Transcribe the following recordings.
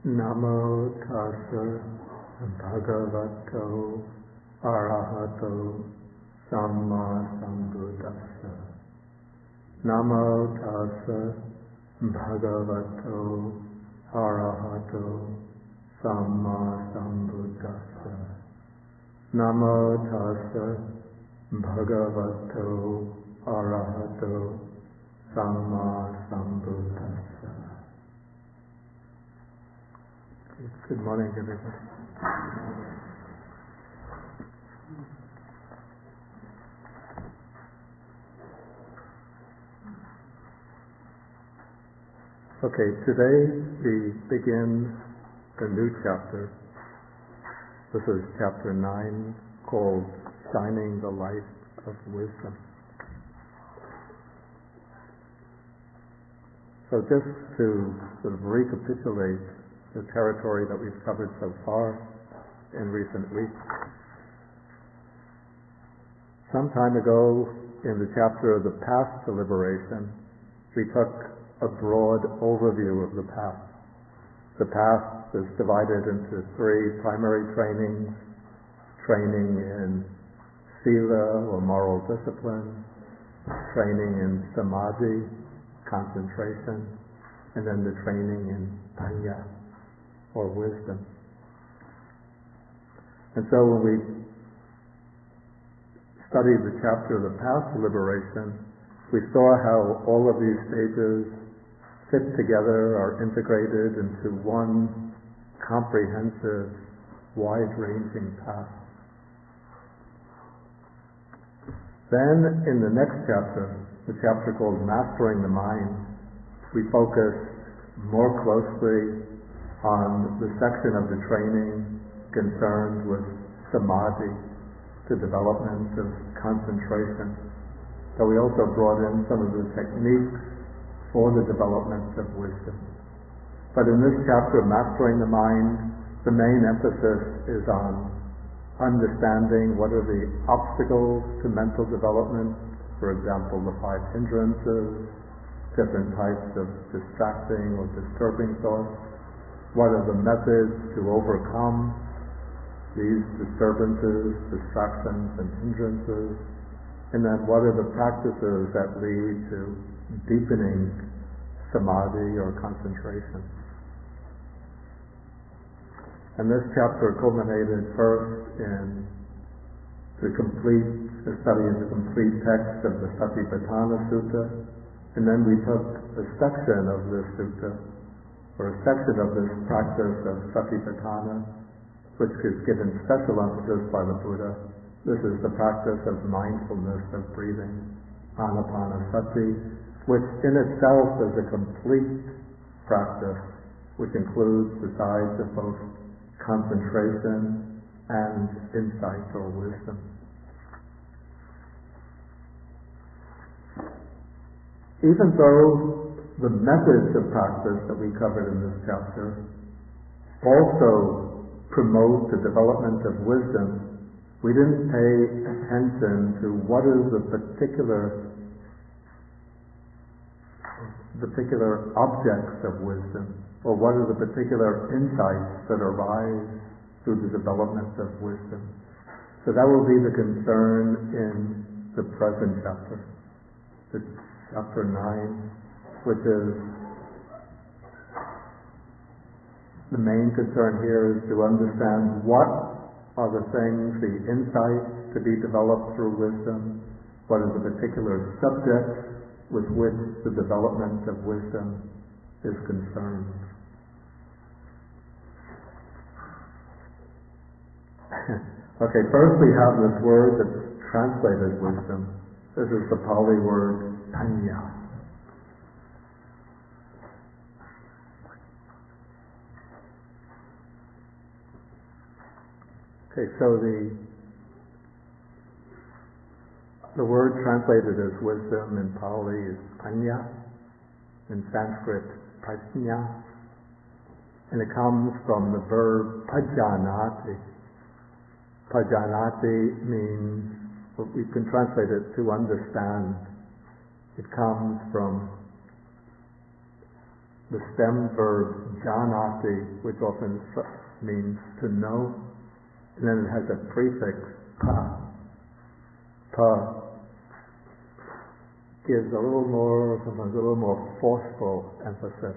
Namo tassa bhagavato arahato samma sambuddhassa. Namo tassa bhagavato arahato samma sambuddhassa. Namo tassa bhagavato arahato samma sambuddhassa. Good morning, everybody. Okay, today we begin a new chapter. This is chapter 9, called Shining the Light of Wisdom. So just to sort of recapitulate the territory that we've covered so far in recent weeks. Some time ago, in the chapter of the path to liberation, we took a broad overview of the path. The path is divided into 3 primary trainings: training in sila or moral discipline, training in samadhi, concentration, and then the training in panya, or wisdom. And so when we studied the chapter of the path to liberation, we saw how all of these stages fit together, are integrated into one comprehensive, wide-ranging path. Then in the next chapter, the chapter called Mastering the Mind, we focused more closely on the section of the training concerned with samadhi, the development of concentration. So we also brought in some of the techniques for the development of wisdom. But in this chapter, Mastering the Mind, the main emphasis is on understanding what are the obstacles to mental development, for example, the 5 hindrances, different types of distracting or disturbing thoughts. What are the methods to overcome these disturbances, distractions, and hindrances? And then what are the practices that lead to deepening samadhi or concentration? And this chapter culminated first in the study of the complete text of the Satipatthana Sutta, and then we took a section of this sutta, or a section of this practice of Satipatthana, which is given special emphasis by the Buddha. This is the practice of mindfulness of breathing, anapanasati, which in itself is a complete practice, which includes the sides of both concentration and insight or wisdom. Even though the methods of practice that we covered in this chapter also promote the development of wisdom, we didn't pay attention to what is the particular objects of wisdom, or what are the particular insights that arise through the development of wisdom. So that will be the concern in the present chapter, chapter 9, which is the main concern here is to understand what are the things, the insights to be developed through wisdom, what are the particular subjects with which the development of wisdom is concerned. Okay, first we have this word that's translated wisdom. This is the Pali word panya. Okay, so the word translated as wisdom in Pali is panya, in Sanskrit prajna, and it comes from the verb pajanati. Pajanati means, we can translate it to understand. It comes from the stem verb janati, which often means to know, and then it has a prefix pa. Pa gives sometimes a little more forceful emphasis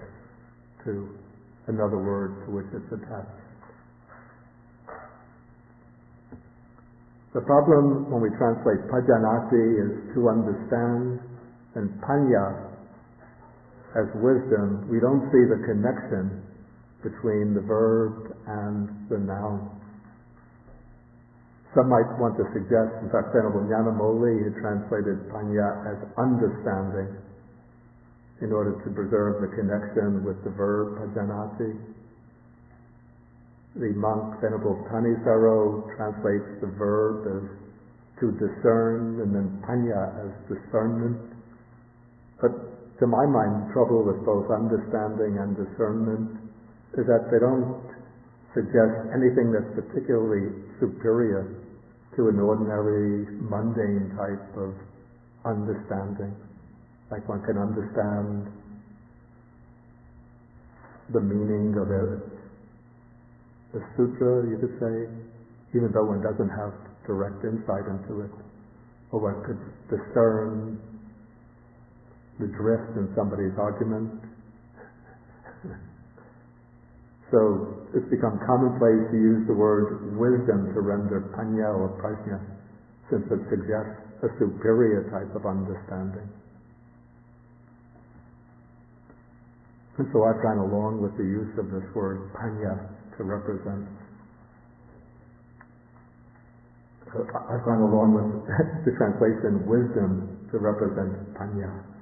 to another word to which it's attached. The problem when we translate pajanati is to understand, and panya as wisdom. We don't see the connection between the verb and the noun. Some might want to suggest, in fact, Venerable Nyanamoli had translated panya as understanding in order to preserve the connection with the verb pajanati. The monk Venerable Thanisaro translates the verb as to discern, and then panya as discernment. But to my mind, the trouble with both understanding and discernment is that they don't suggest anything that's particularly superior to an ordinary, mundane type of understanding. Like one can understand the meaning of a sutra, you could say, even though one doesn't have direct insight into it. Or one could discern the drift in somebody's argument. So it's become commonplace to use the word wisdom to render panya or prajna, since it suggests a superior type of understanding. And so I've gone along with the use of this word panya to represent. I've gone along with the translation wisdom to represent panya.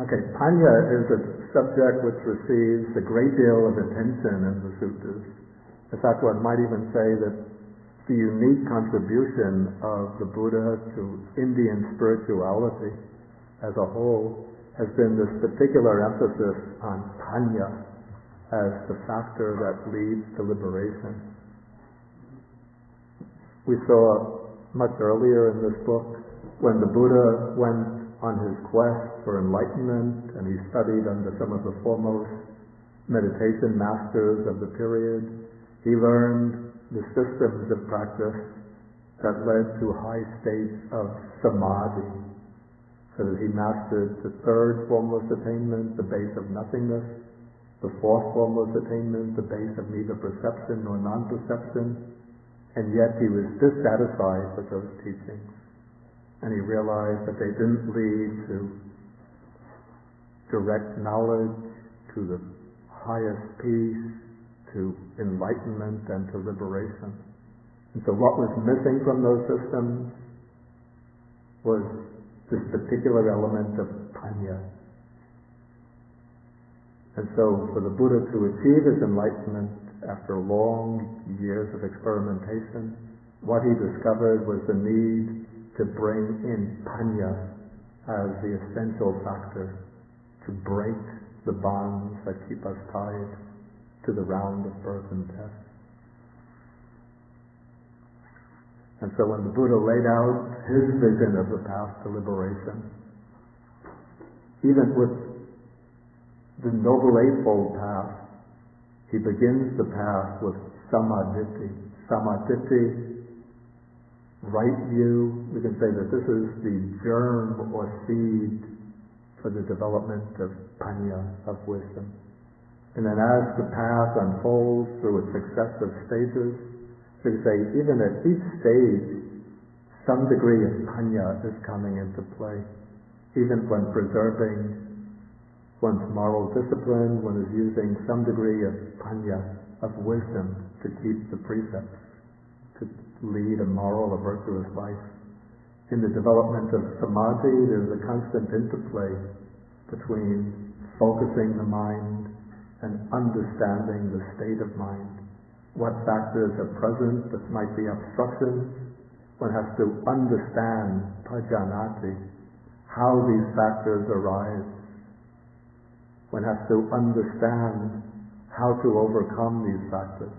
Okay, panya is a subject which receives a great deal of attention in the sutras. In fact, one might even say that the unique contribution of the Buddha to Indian spirituality as a whole has been this particular emphasis on panya as the factor that leads to liberation. We saw much earlier in this book when the Buddha went on his quest for enlightenment, and he studied under some of the foremost meditation masters of the period. He learned the systems of practice that led to high states of samadhi, so that he mastered the third formless attainment, the base of nothingness, the fourth formless attainment, the base of neither perception nor non-perception, and yet he was dissatisfied with those teachings. And he realized that they didn't lead to direct knowledge, to the highest peace, to enlightenment, and to liberation. And so what was missing from those systems was this particular element of panya. And so for the Buddha to achieve his enlightenment after long years of experimentation, what he discovered was the need to bring in panya as the essential factor to break the bonds that keep us tied to the round of birth and death. And so when the Buddha laid out his vision of the path to liberation, even with the Noble Eightfold Path, he begins the path with samadhi. Samadhi, right view. We can say that this is the germ or seed for the development of panya, of wisdom. And then as the path unfolds through its successive stages, we can say even at each stage, some degree of panya is coming into play. Even when preserving one's moral discipline, one is using some degree of panya, of wisdom, to keep the precepts, to lead a moral, a virtuous life. In the development of samadhi, there's a constant interplay between focusing the mind and understanding the state of mind. What factors are present that might be obstructions, one has to understand pajanati, how these factors arise. One has to understand how to overcome these factors.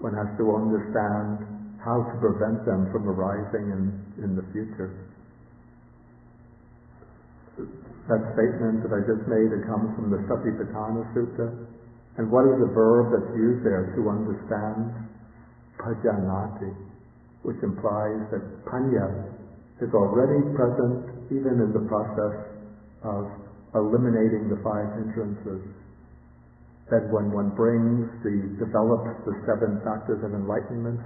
One has to understand how to prevent them from arising in the future. That statement that I just made, it comes from the Satipatthana Sutta. And what is the verb that's used there? To understand? Pajanati, which implies that panya is already present even in the process of eliminating the five hindrances. That when one develops the seven factors of enlightenment,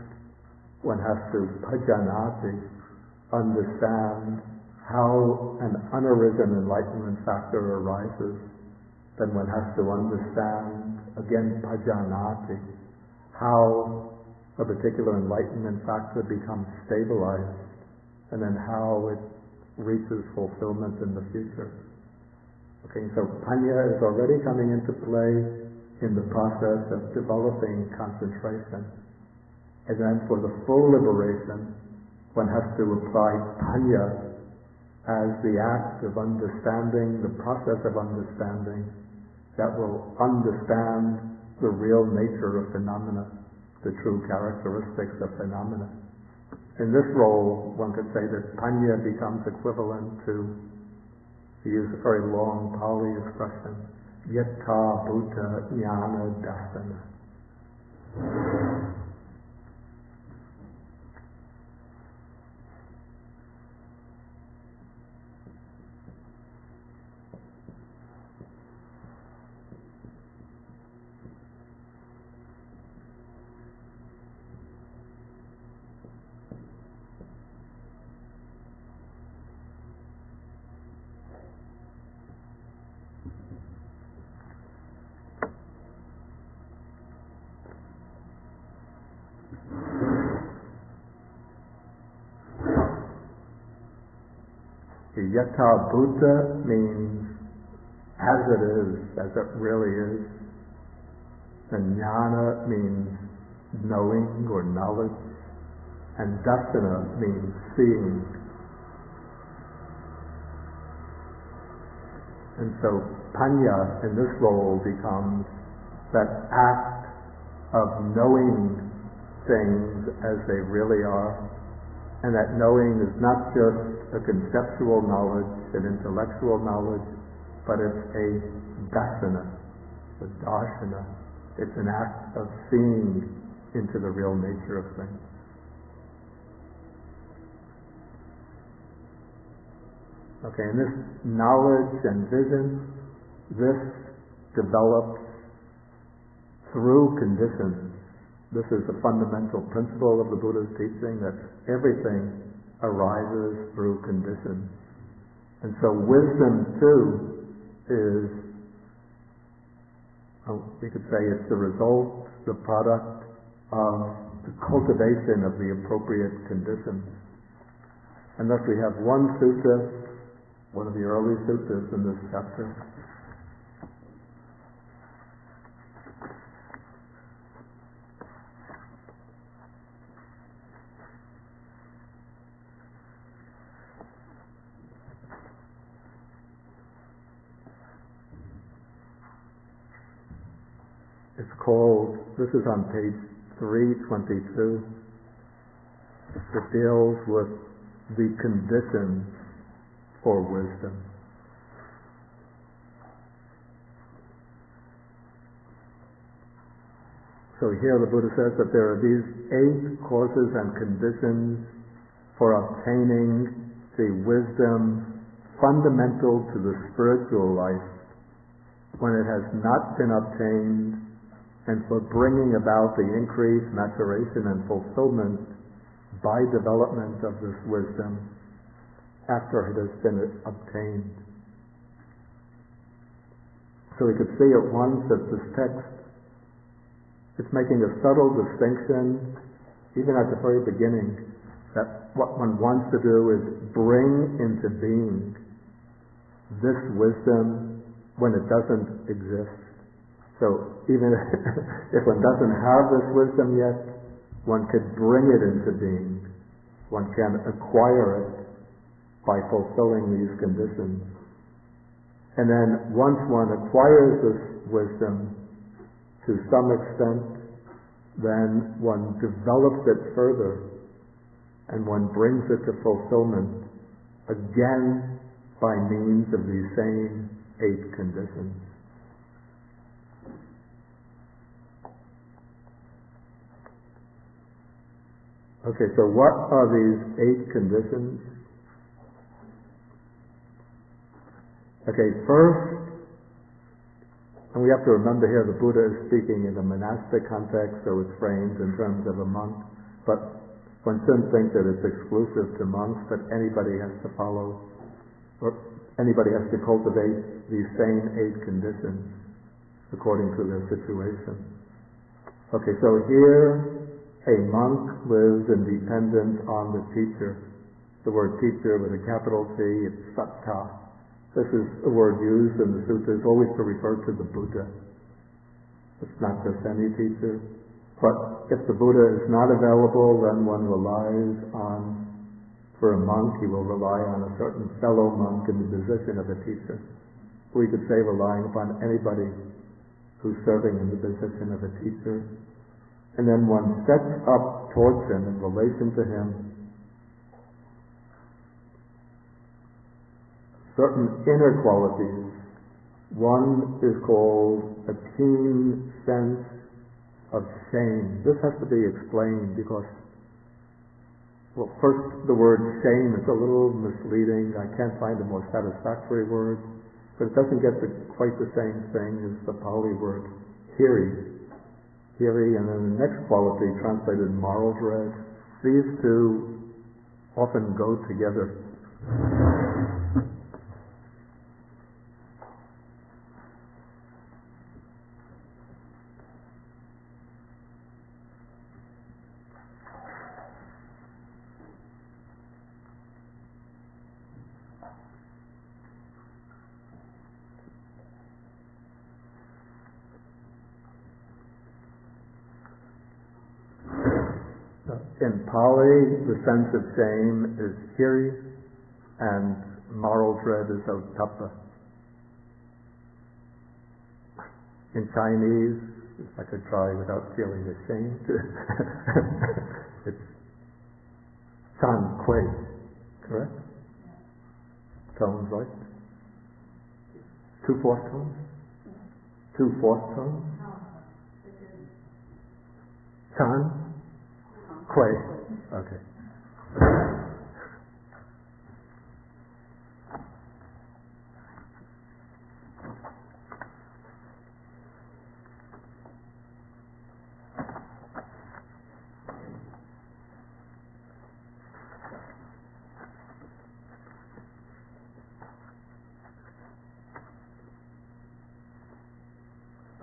one has to pajanati, understand how an unarisen enlightenment factor arises. Then one has to understand, again, pajanati, how a particular enlightenment factor becomes stabilized, and then how it reaches fulfillment in the future. Okay, so panya is already coming into play in the process of developing concentration. And then for the full liberation, one has to apply panya as the act of understanding, the process of understanding that will understand the real nature of phenomena, the true characteristics of phenomena. In this role, one could say that panya becomes equivalent to use a very long Pali expression, yetta bhuta jnana dasana. Yata Buddha means as it is, as it really is. And jnana means knowing or knowledge. And dasana means seeing. And so panya in this role becomes that act of knowing things as they really are. And that knowing is not just a conceptual knowledge, an intellectual knowledge, but it's a dasana, a darshana. It's an act of seeing into the real nature of things. Okay, and this knowledge and vision, this develops through conditions. This is the fundamental principle of the Buddha's teaching, that everything arises through conditions. And so wisdom too is, we could say it's the result, the product of the cultivation of the appropriate conditions. And thus we have one sutta, one of the early suttas in this chapter. It's called, this is on page 322. It deals with the conditions for wisdom. So here the Buddha says that there are these 8 causes and conditions for obtaining the wisdom fundamental to the spiritual life when it has not been obtained, and for bringing about the increase, maturation, and fulfillment by development of this wisdom after it has been obtained. So we could see at once that this text, it's making a subtle distinction, even at the very beginning, that what one wants to do is bring into being this wisdom when it doesn't exist. So even if one doesn't have this wisdom yet, one could bring it into being. One can acquire it by fulfilling these conditions. And then once one acquires this wisdom to some extent, then one develops it further and one brings it to fulfillment again by means of these same 8 conditions. Okay, so what are these 8 conditions? Okay, first, and we have to remember here the Buddha is speaking in a monastic context, so it's framed in terms of a monk, but one shouldn't think that it's exclusive to monks, but anybody has to follow, or anybody has to cultivate these same 8 conditions according to their situation. Okay, so here a monk lives independent on the teacher. The word teacher with a capital T, it's sattva. This is a word used in the sutras always to refer to the Buddha. It's not just any teacher. But if the Buddha is not available, then one relies on, for a monk, he will rely on a certain fellow monk in the position of a teacher. We could say relying upon anybody who's serving in the position of a teacher. And then one sets up towards him in relation to him certain inner qualities. One is called a keen sense of shame. This has to be explained because, well, first the word shame is a little misleading. I can't find a more satisfactory word, but it doesn't get to quite the same thing as the Pali word hiri. Hiri, and then the next quality translated moral dread. These two often go together. In Pali, the sense of shame is hiri, and moral dread is ottappa. In Chinese, if I could try without feeling ashamed, it's chan kui, correct? Tones, right? 2 fourth tones? 2 fourth tones? Chan? Quay. Okay.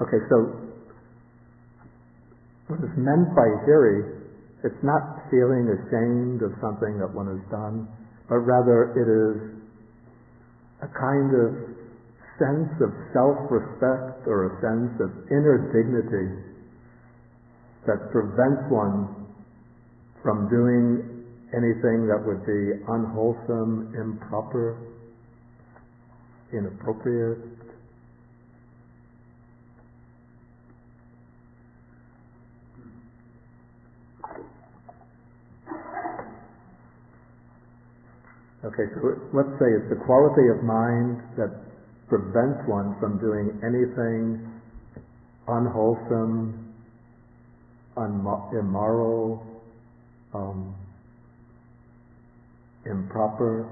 Okay, so what is meant by hiri, it's not feeling ashamed of something that one has done, but rather it is a kind of sense of self-respect or a sense of inner dignity that prevents one from doing anything that would be unwholesome, improper, inappropriate. Okay, so let's say it's the quality of mind that prevents one from doing anything unwholesome, immoral, improper,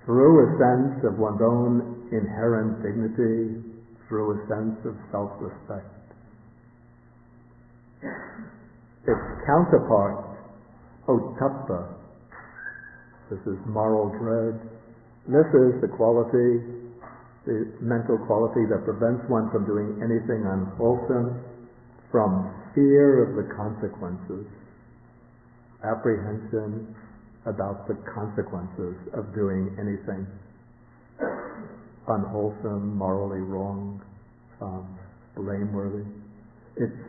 through a sense of one's own inherent dignity, through a sense of self-respect. Its counterpart, ottappa, this is moral dread. This is the quality, the mental quality that prevents one from doing anything unwholesome from fear of the consequences, apprehension about the consequences of doing anything unwholesome, morally wrong, blameworthy. It's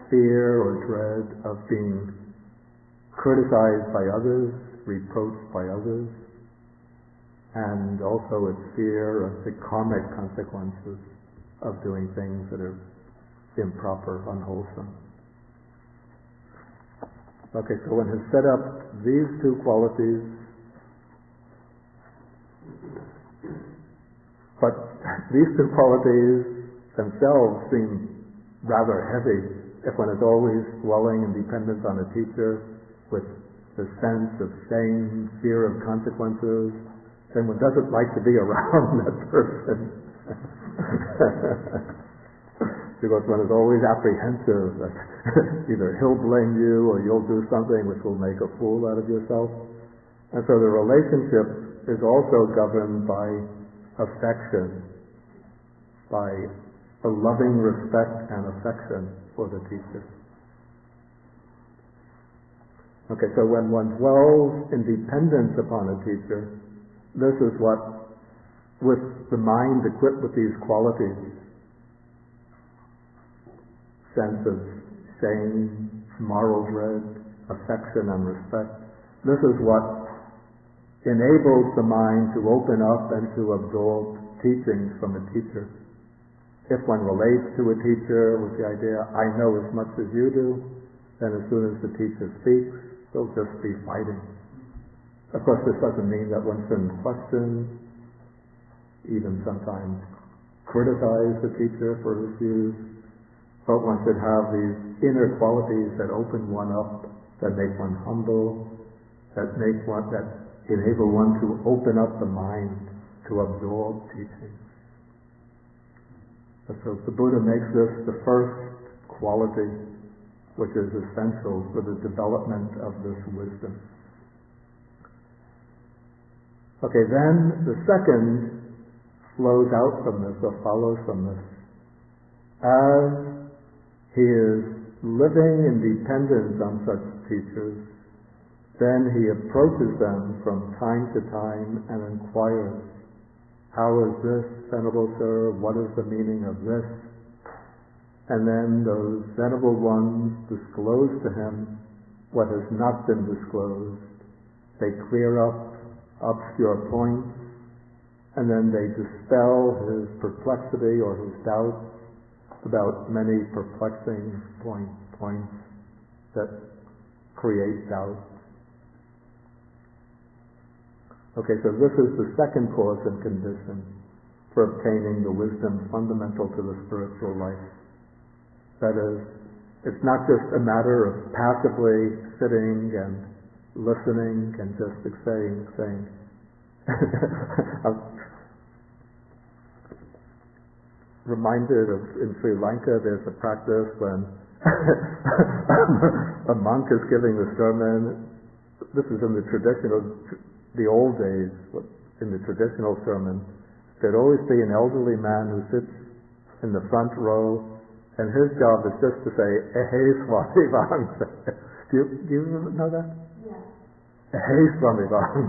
fear or dread of being criticized by others, reproached by others, and also its fear of the karmic consequences of doing things that are improper, unwholesome. Okay, so one has set up these two qualities, but these two qualities themselves seem rather heavy if one is always dwelling and dependent on a teacher with the sense of shame, fear of consequences, then one doesn't like to be around that person. Because one is always apprehensive that either he'll blame you or you'll do something which will make a fool out of yourself. And so the relationship is also governed by affection, by a loving respect and affection for the teacher. Okay, so when one dwells in dependence upon a teacher, this is what, with the mind equipped with these qualities, sense of shame, moral dread, affection and respect, this is what enables the mind to open up and to absorb teachings from a teacher. If one relates to a teacher with the idea, I know as much as you do, then as soon as the teacher speaks, they'll just be fighting. Of course, this doesn't mean that one shouldn't question, even sometimes criticize the teacher for his views, but one should have these inner qualities that open one up, that make one humble, that enable one to open up the mind to absorb teaching. So the Buddha makes this the first quality which is essential for the development of this wisdom. Okay, then the second flows out from this, or follows from this. As he is living in dependence on such teachers, then he approaches them from time to time and inquires, how is this, Venerable Sir? What is the meaning of this? And then those Venerable Ones disclose to him what has not been disclosed. They clear up obscure points, and then they dispel his perplexity or his doubts about many perplexing points that create doubt. Okay, so this is the second cause and condition for obtaining the wisdom fundamental to the spiritual life. That is, it's not just a matter of passively sitting and listening and just saying. I'm reminded of, in Sri Lanka, there's a practice when a monk is giving the sermon. This is in the the old days, in the traditional sermon. There'd always be an elderly man who sits in the front row, and his job is just to say, "Hey, Swami Vang." Do you know that? Yeah. Hey, Swami Vang.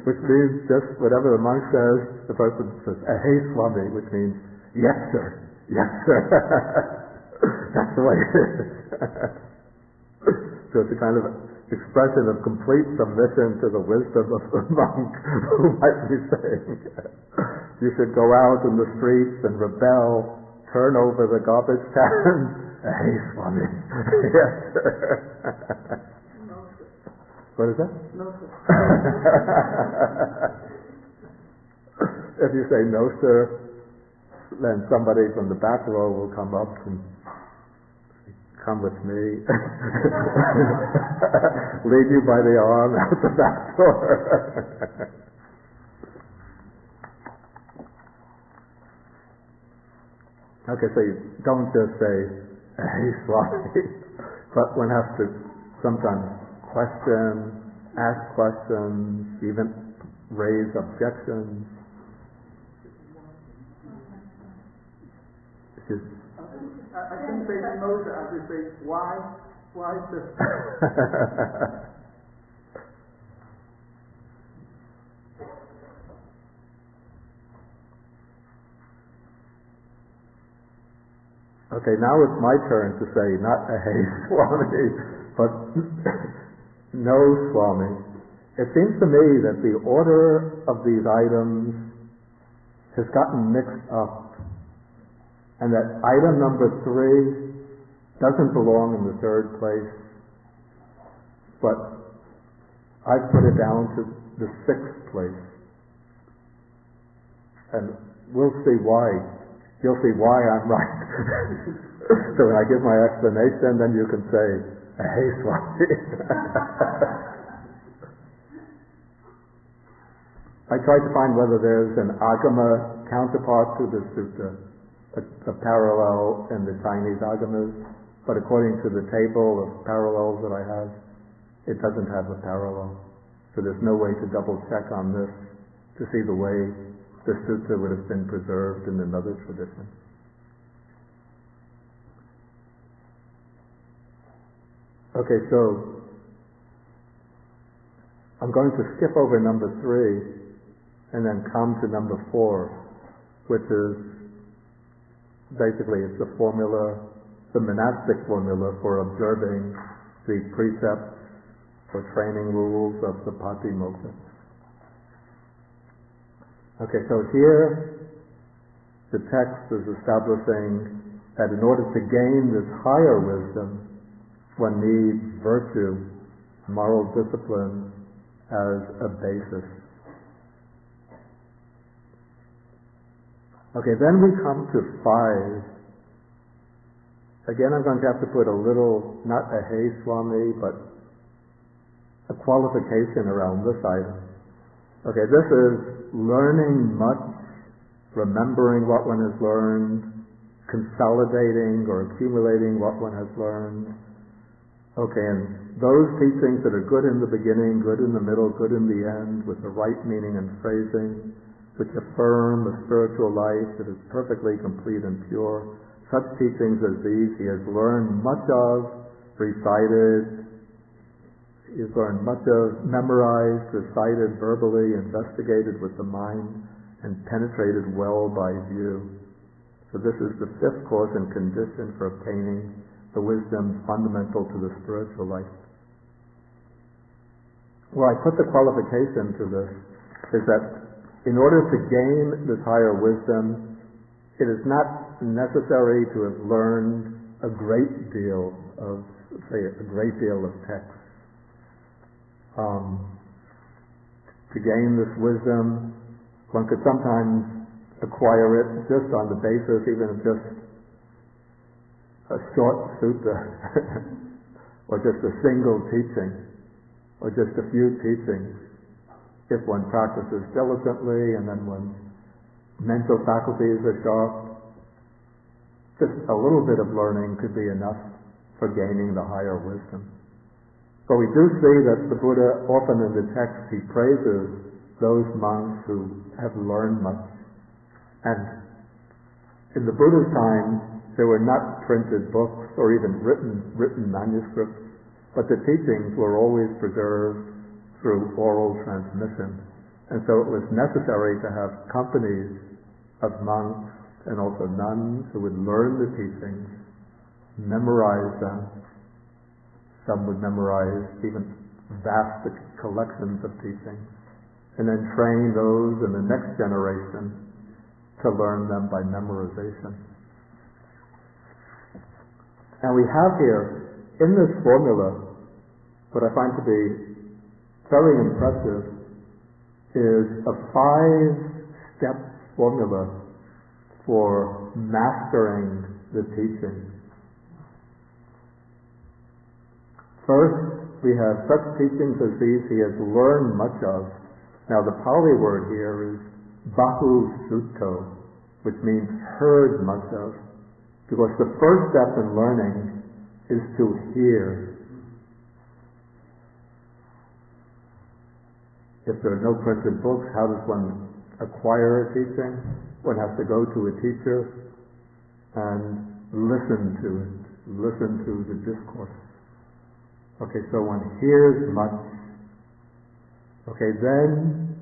Which means just whatever the monk says, the person says, "Hey, Swami," which means, "Yes, sir. Yes, sir." That's the way it is. So it's a kind of expression of complete submission to the wisdom of the monk, who might be saying, you should go out in the streets and rebel, turn over the garbage can. Hey, Swami. Yes, sir. No, sir. What is that? No, sir. If you say no, sir, then somebody from the back row will come up and come with me, lead you by the arm out the back door. Okay, so you don't just say, "Hey, Swami," but one has to sometimes question, ask questions, even raise objections. I shouldn't say no, sir. I should say, why this? Okay, now it's my turn to say not hey Swami, but no Swami. It seems to me that the order of these items has gotten mixed up, and that item number 3 doesn't belong in the 3rd place, but I've put it down to the 6th place. And we'll see why. You'll see why I'm right. So when I give my explanation, then you can say, hey, Swami. I tried to find whether there's an agama counterpart to the sutta, a parallel in the Chinese agamas, but according to the table of parallels that I have, it doesn't have a parallel. So there's no way to double check on this to see the way the sutta would have been preserved in another tradition. Okay, so I'm going to skip over number 3 and then come to number 4, which is basically it's the formula, the monastic formula for observing the precepts or training rules of the Patimokkha. Okay, so here the text is establishing that in order to gain this higher wisdom, one needs virtue, moral discipline as a basis. Okay, then we come to 5. Again, I'm going to have to put a little, not a hey Swami, but a qualification around this item. Okay, this is learning much, remembering what one has learned, consolidating or accumulating what one has learned. Okay, and those teachings that are good in the beginning, good in the middle, good in the end, with the right meaning and phrasing, which affirm a spiritual life that is perfectly complete and pure, such teachings as these he has learned much of, recited, he has learned much of, memorized, recited verbally, investigated with the mind, and penetrated well by view. So this is the 5th cause and condition for obtaining the wisdom fundamental to the spiritual life. Well, I put the qualification to this is that in order to gain this higher wisdom, it is not necessary to have learned a great deal of, say, a great deal of text. To gain this wisdom, one could sometimes acquire it just on the basis even of just a short sutta, or just a single teaching, or just a few teachings, if one practices diligently and then one's mental faculties are sharp. Just a little bit of learning could be enough for gaining the higher wisdom. But we do see that the Buddha, often in the text, he praises those monks who have learned much. And in the Buddha's time, there were not printed books or even written manuscripts, but the teachings were always preserved through oral transmission. And so it was necessary to have companies of monks and also nuns who would learn the teachings, memorize them. Some would memorize even vast collections of teachings, and then train those in the next generation to learn them by memorization. And we have here, in this formula, what I find to be very impressive is a 5-step formula for mastering the teaching. First, we have such teachings as these he has learned much of. Now the Pali word here is Bhikkhu sutto, which means heard much of. Because the first step in learning is to hear. If there are no printed books, how does one acquire a teaching? One has to go to a teacher and listen to it, listen to the discourse. Okay, so one hears much. Okay, then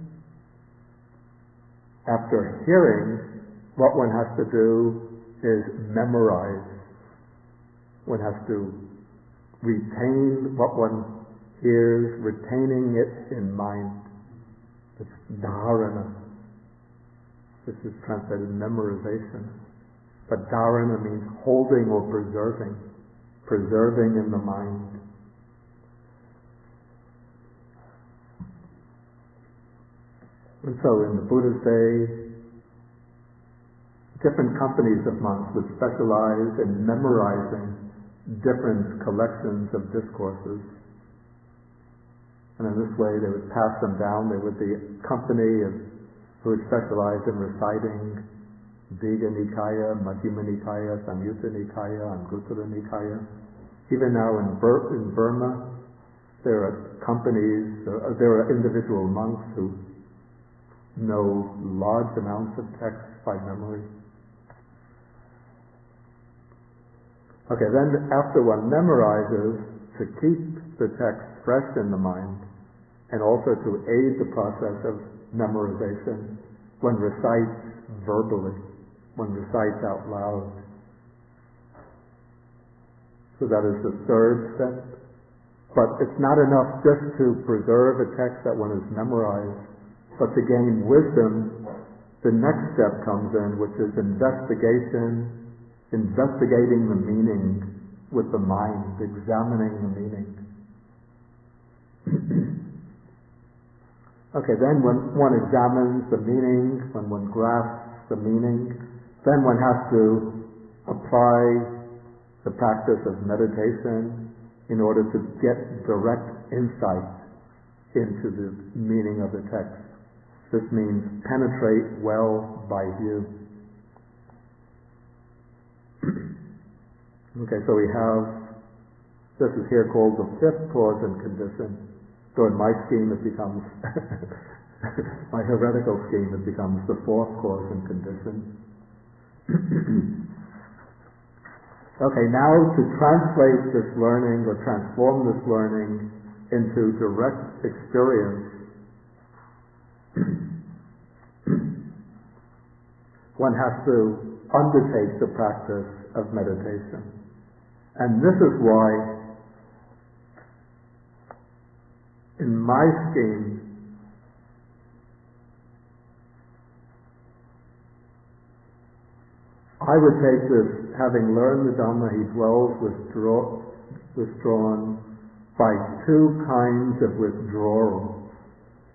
after hearing, what one has to do is memorize. One has to retain what one hears, retaining it in mind. It's dharana. This is translated memorization. But dharana means holding or preserving in the mind. And so in the Buddha's day, different companies of monks would specialize in memorizing different collections of discourses. And in this way they would pass them down. There would be a company who would specialize in reciting Digha Nikaya, Majjhima Nikaya, Samyutta Nikaya, Anguttara Nikaya. Even now in Burma, there are companies, there are individual monks who know large amounts of text by memory. Okay, then after one memorizes, to keep the text fresh in the mind, and also to aid the process of memorization, one recites verbally, one recites out loud. So that is the third step. But it's not enough just to preserve a text that one has memorized, but to gain wisdom, the next step comes in, which is investigating the meaning with the mind, examining the meaning. Okay, then when one examines the meaning, when one grasps the meaning, then one has to apply the practice of meditation in order to get direct insight into the meaning of the text. This means penetrate well by view. Okay, so we have, this is here called the fifth cause and condition. So in my scheme it becomes, my heretical scheme, it becomes the fourth cause and condition. Okay, now to translate this learning or transform this learning into direct experience, one has to undertake the practice of meditation. And this is why in my scheme I would take this, having learned the Dhamma, he dwells withdrawn by two kinds of withdrawal.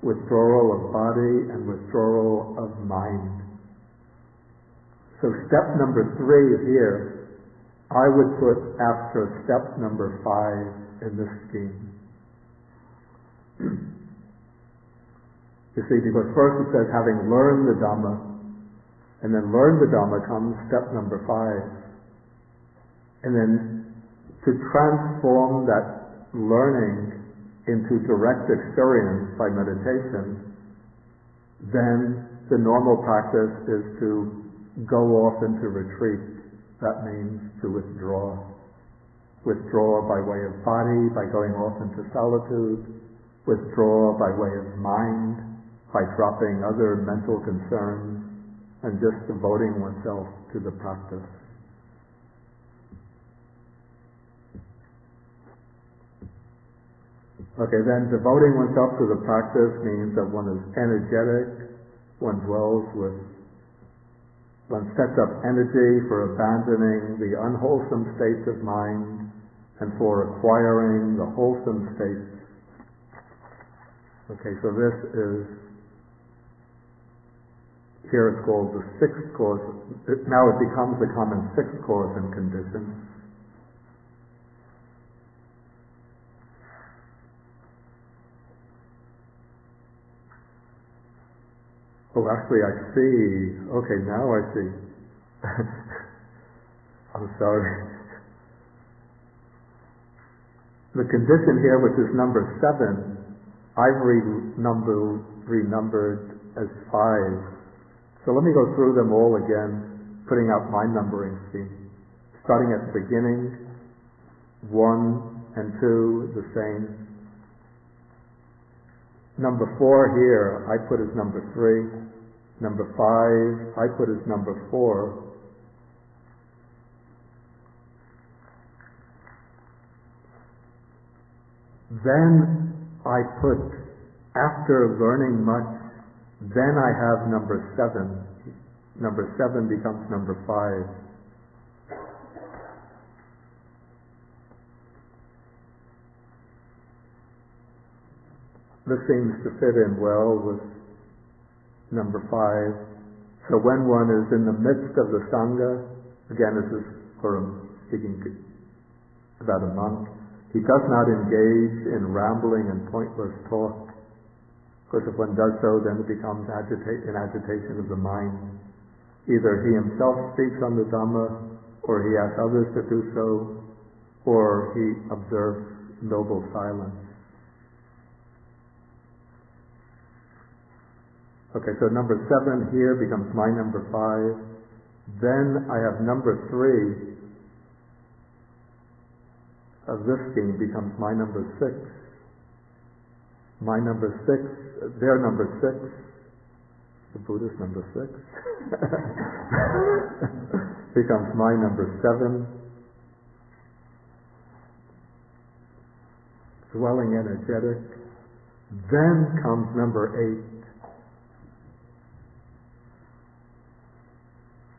Withdrawal of body and withdrawal of mind. So step number 3 here, I would put after step number 5 in this scheme. You see, because first it says having learned the Dhamma, and then learn the Dhamma comes step number 5. And then to transform that learning into direct experience by meditation, then the normal practice is to go off into retreat. That means to withdraw. Withdraw by way of body, by going off into solitude. Withdraw by way of mind, by dropping other mental concerns, and just devoting oneself to the practice. Okay, then devoting oneself to the practice means that one is energetic, one sets up energy for abandoning the unwholesome states of mind and for acquiring the wholesome states. Okay, so this is, here it's called the sixth cause. Now it becomes the common sixth cause and condition. Oh, actually I see. Okay, now I see. I'm sorry. The condition here, which is number 7, I've renumbered as 5. So let me go through them all again, putting out my numbering scheme. Starting at the beginning, 1 and 2, the same. Number 4 here, I put as number 3. Number 5, I put as number 4. Then I put, after learning much, then I have number 7. Number 7 becomes number 5. This seems to fit in well with number 5. So when one is in the midst of the Sangha, again this is speaking about a monk, he does not engage in rambling and pointless talk. Of course, if one does so, then it becomes an agitation of the mind. Either he himself speaks on the Dhamma, or he asks others to do so, or he observes noble silence. Okay, so number 7 here becomes my number 5. Then I have number 3 of this scheme becomes my number 6. My number 6, their number 6, the Buddha's number 6, becomes my number 7. Dwelling energetic. Then comes number 8.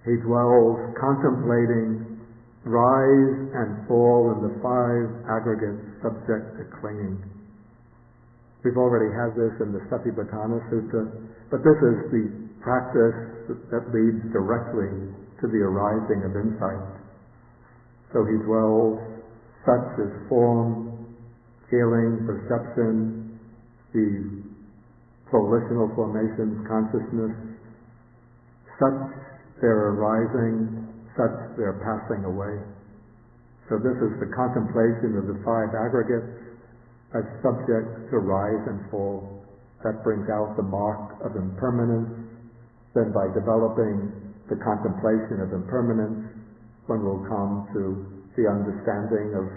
He dwells contemplating rise and fall in the 5 aggregates subject to clinging. We've already had this in the Satipatthana Sutta, but this is the practice that leads directly to the arising of insight. So he dwells, such as form, feeling, perception, the volitional formations, consciousness, such their arising, such their passing away. So this is the contemplation of the 5 aggregates as subject to rise and fall. That brings out the mark of impermanence. Then by developing the contemplation of impermanence, one will come to the understanding of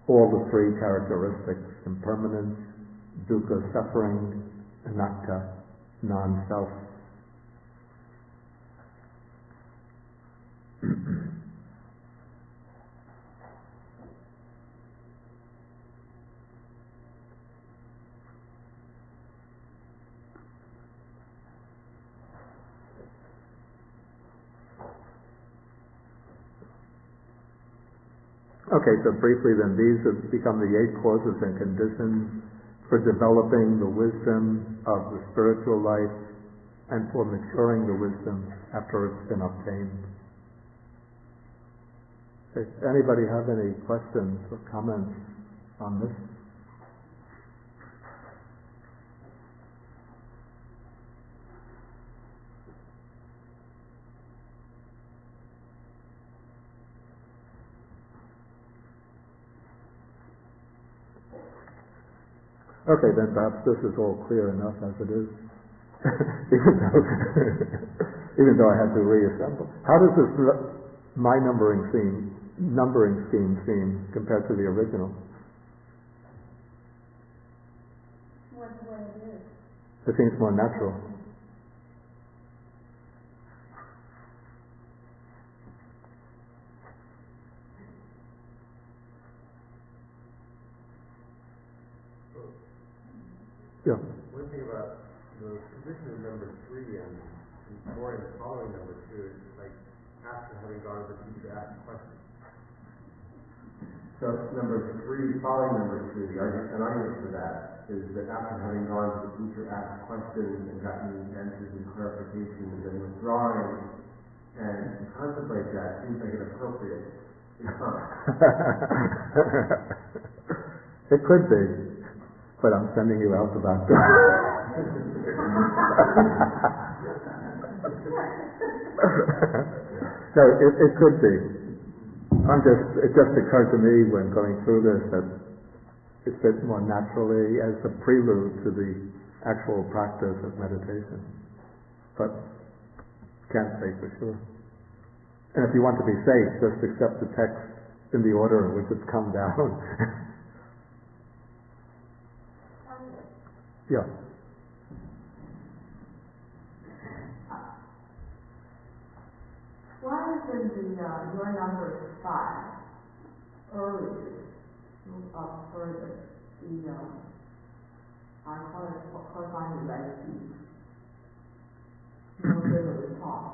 all the 3 characteristics: impermanence, dukkha, suffering, anatta, non-self. Okay, so briefly then, these have become the 8 causes and conditions for developing the wisdom of the spiritual life and for maturing the wisdom after it's been obtained. Does anybody have any questions or comments on this? Okay, then perhaps this is all clear enough as it is, even though I had to reassemble. How does this my numbering scheme seem compared to the original? What it is. It seems more natural. Yeah. One thing about the position of number 3 and more in following number 2 is like after having gone to the teacher asked questions. So number 3, following number 2, an argument for that is that after having gone to the teacher asked questions and gotten answers and clarification and then withdrawing and to contemplate that seems like an appropriate It could be. But I'm sending you out to that. No, it could be. It just occurred to me when going through this that it fits more naturally as a prelude to the actual practice of meditation. But can't say for sure. And if you want to be safe, just accept the text in the order in which it's come down. Yeah. Why isn't your number 5 earlier move up further? I call it corresponding right speech. No literally talk.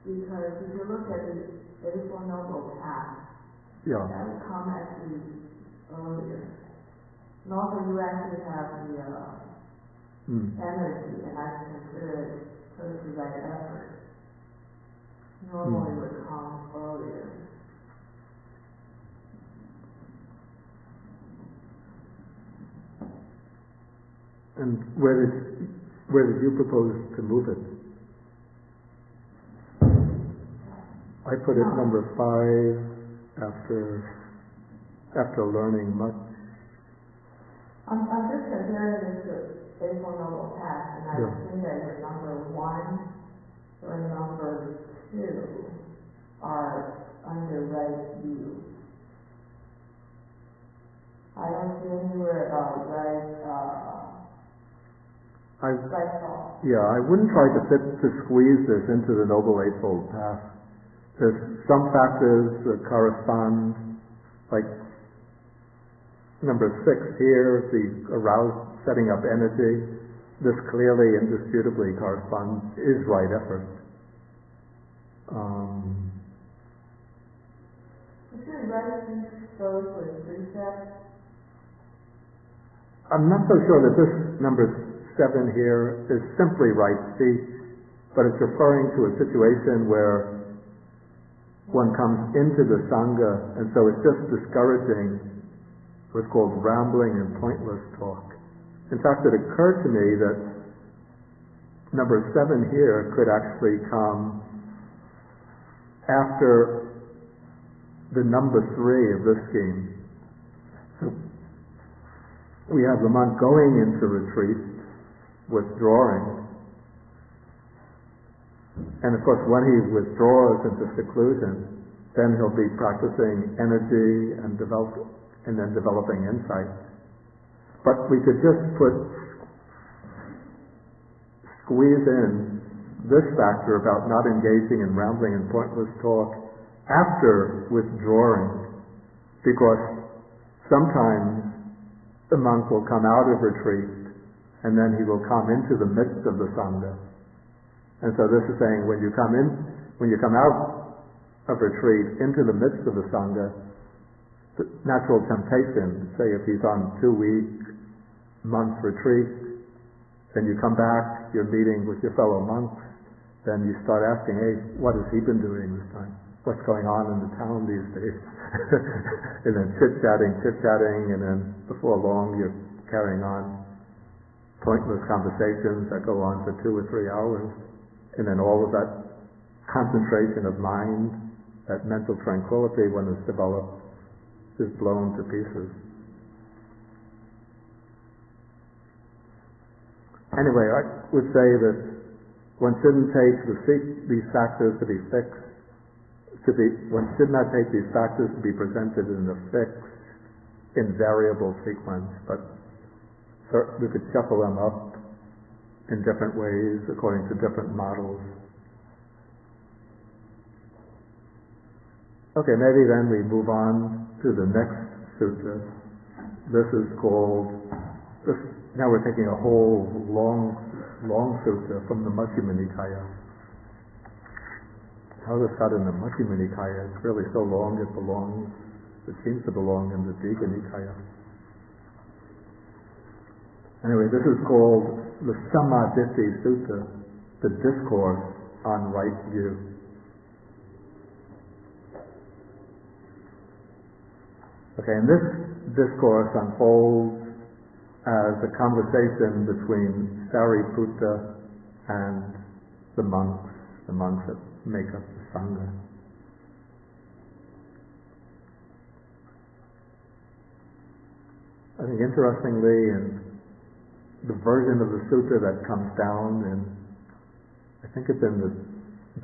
Because if you look at the Eightfold Noble Path, Yeah. that would come actually earlier. And also you actually have the energy, and I consider it courtesy right effort. Normally would come earlier. And where did you propose to move it? I put it number 5 after learning much. I'm just comparing this to Eightfold Noble Path, and I think that your number 1 or number 2 are under right view. I don't see anywhere right thought. Yeah, I wouldn't try to squeeze this into the Noble Eightfold Path. There's some factors that correspond, like number 6 here, the aroused setting up energy. This clearly, indisputably corresponds, is right effort. Is it right speech goes with precept? I'm not so sure that this number 7 here is simply right speech, but it's referring to a situation where one comes into the Sangha, and so it's just discouraging what's called rambling and pointless talk. In fact, it occurred to me that number 7 here could actually come after the number 3 of this scheme. So we have the monk going into retreat, withdrawing, and of course when he withdraws into seclusion, then he'll be practicing energy and then developing insight. But we could just squeeze in this factor about not engaging in rambling and pointless talk after withdrawing, because sometimes the monk will come out of retreat and then he will come into the midst of the Sangha. And so this is saying when you come out of retreat into the midst of the Sangha, the natural temptation, say if he's on 2-week month retreat, then you come back, you're meeting with your fellow monks, then you start asking, hey, what has he been doing this time? What's going on in the town these days? And then chit-chatting, and then before long you're carrying on pointless conversations that go on for 2 or 3 hours, and then all of that concentration of mind, that mental tranquility when it's developed, is blown to pieces. Anyway, I would say that one shouldn't take these factors to be fixed. One should not take these factors to be presented in a fixed, invariable sequence, but we could shuffle them up in different ways according to different models. Okay, maybe then we move on to the next sutta. This is called, now we're taking a whole long sutta from the Majjhima Nikaya. How this got in the Majjhima Nikaya, it's really so long it seems to belong in the Digha Nikaya. Anyway, this is called the Sammaditthi Sutta, the Discourse on Right View. Okay, and this discourse unfolds as a conversation between Sariputta and the monks that make up the Sangha. I think interestingly, in the version of the sutta that comes down, and I think it's in the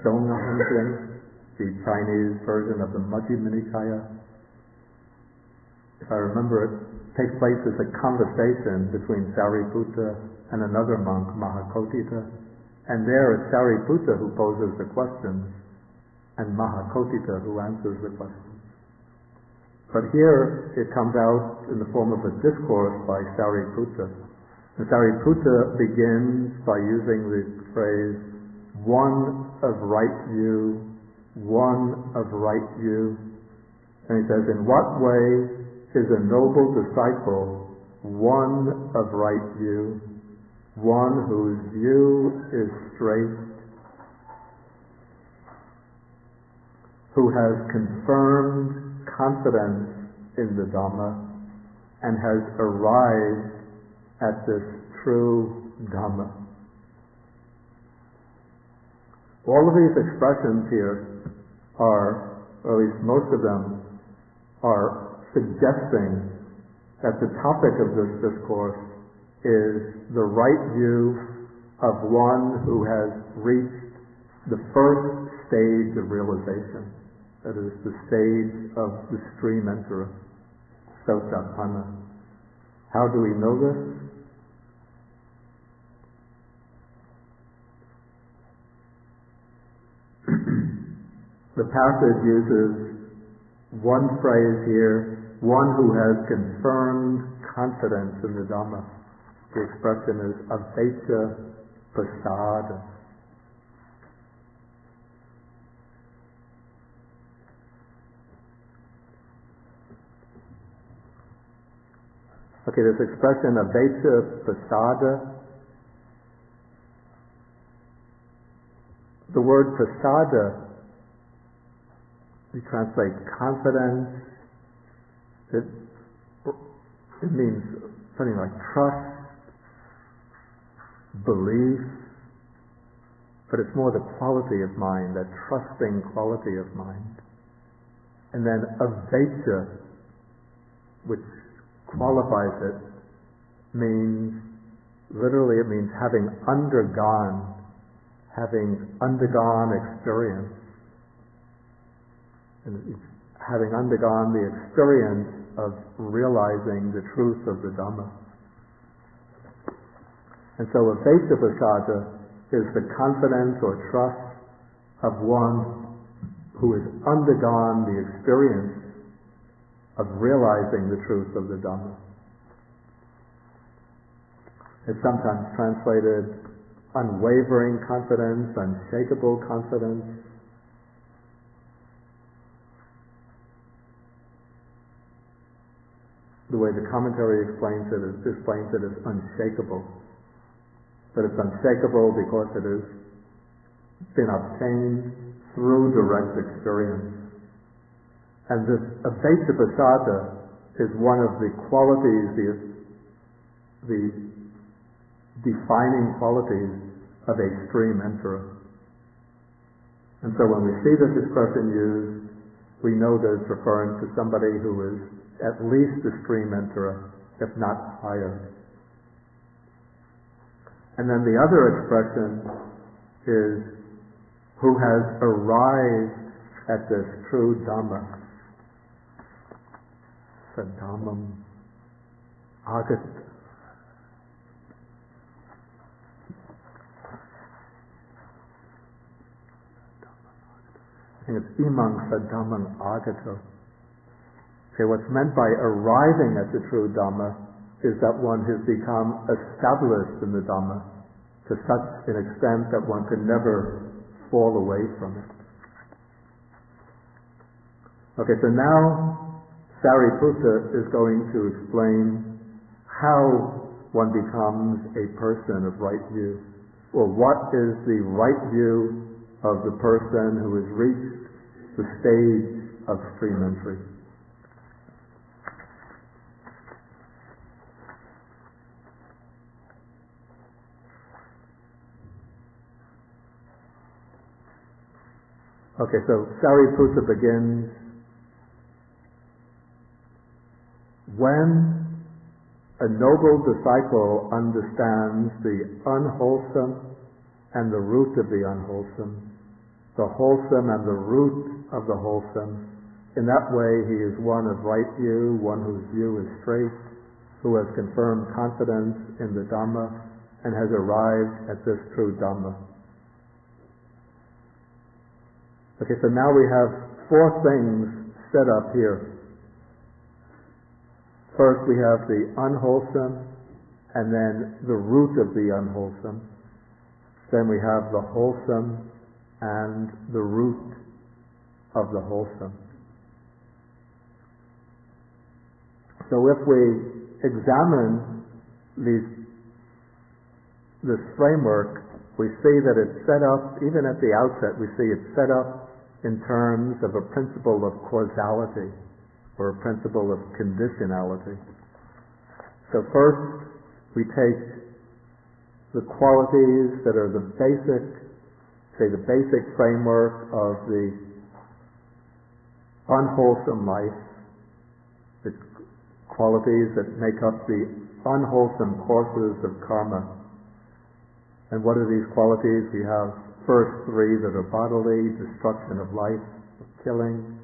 Dzongchen, the Chinese version of the Majjhima Nikaya. If I remember, it takes place as a conversation between Sariputta and another monk, Mahakotita. And there it's Sariputta who poses the questions and Mahakotita who answers the questions. But here it comes out in the form of a discourse by Sariputta. And Sariputta begins by using the phrase, one of right view, one of right view. And he says, in what way is a noble disciple one of right view, one whose view is straight, who has confirmed confidence in the Dhamma and has arrived at this true Dhamma. All of these expressions here are, or at least most of them, are suggesting that the topic of this discourse is the right view of one who has reached the first stage of realization, that is the stage of the stream enterer, Sotapanna. How do we know this? The passage uses one phrase here, one who has confirmed confidence in the Dhamma. The expression is avecca pasada. Okay, this expression avecca pasada, the word pasada, we translate confidence. It means something like trust, belief, but it's more the quality of mind, that trusting quality of mind. And then avecca, which qualifies it, means, literally it means having undergone experience. And it's having undergone the experience of realizing the truth of the Dhamma. And so avecca pasada is the confidence or trust of one who has undergone the experience of realizing the truth of the Dhamma. It's sometimes translated unwavering confidence, unshakable confidence. The way the commentary explains it as unshakable. But it's unshakable because it has been obtained through direct experience. And this avecca pasada is one of the qualities, the defining qualities of a stream enterer. And so when we see this expression used, we know that it's referring to somebody who is at least a stream enterer, if not higher. And then the other expression is who has arrived at this true Dhamma. Sadhammam agat. I think it's imang sadhammam agato. Okay, what's meant by arriving at the true Dhamma is that one has become established in the Dhamma to such an extent that one can never fall away from it. Okay, so now Sariputta is going to explain how one becomes a person of right view, or what is the right view of the person who has reached the stage of stream entry. Okay, so Sariputta begins, when a noble disciple understands the unwholesome and the root of the unwholesome, the wholesome and the root of the wholesome, in that way he is one of right view, one whose view is straight, who has confirmed confidence in the Dhamma and has arrived at this true Dhamma. Okay, so now we have four things set up here. First we have the unwholesome, and then the root of the unwholesome. Then we have the wholesome and the root of the wholesome. So if we examine this framework, we see that it's set up, even at the outset, we see it's set up in terms of a principle of causality or a principle of conditionality. So first, we take the qualities that are the basic framework of the unwholesome life, the qualities that make up the unwholesome courses of karma. And what are these qualities? We have first three that are bodily: destruction of life, killing,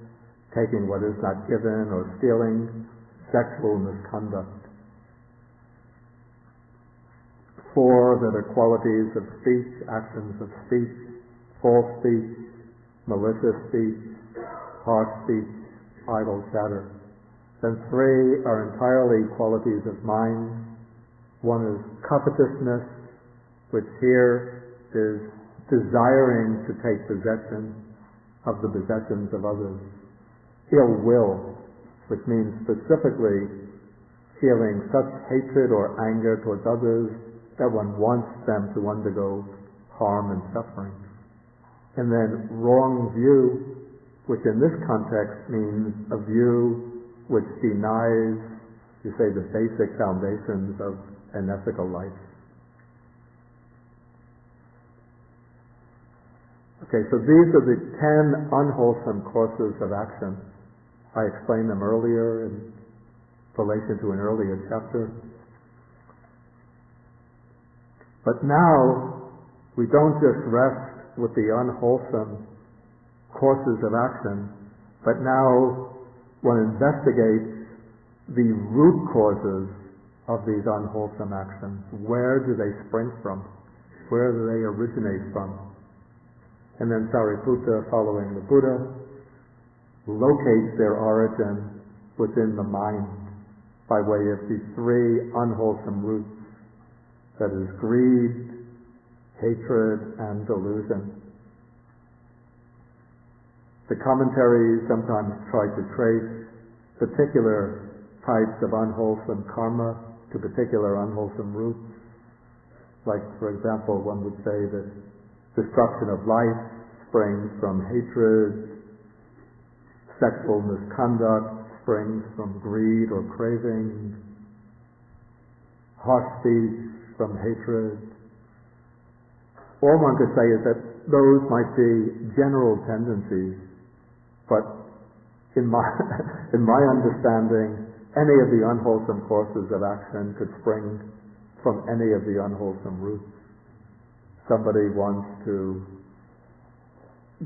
taking what is not given, or stealing, sexual misconduct. Four that are qualities of speech, actions of speech: false speech, malicious speech, harsh speech, idle chatter. Then three are entirely qualities of mind. One is covetousness, which here is desiring to take possession of the possessions of others. Ill will, which means specifically feeling such hatred or anger towards others that one wants them to undergo harm and suffering. And then wrong view, which in this context means a view which denies, you say, the basic foundations of an ethical life. Okay, so these are the 10 unwholesome courses of action. I explained them earlier in relation to an earlier chapter. But now, we don't just rest with the unwholesome courses of action, but now one investigates the root causes of these unwholesome actions. Where do they spring from? Where do they originate from? And then Sariputta, following the Buddha, locates their origin within the mind by way of these three unwholesome roots. That is greed, hatred, and delusion. The commentaries sometimes try to trace particular types of unwholesome karma to particular unwholesome roots. Like, for example, one would say that destruction of life springs from hatred, sexual misconduct springs from greed or craving, harsh speech from hatred. All one could say is that those might be general tendencies, but in my understanding, any of the unwholesome courses of action could spring from any of the unwholesome roots. Somebody wants to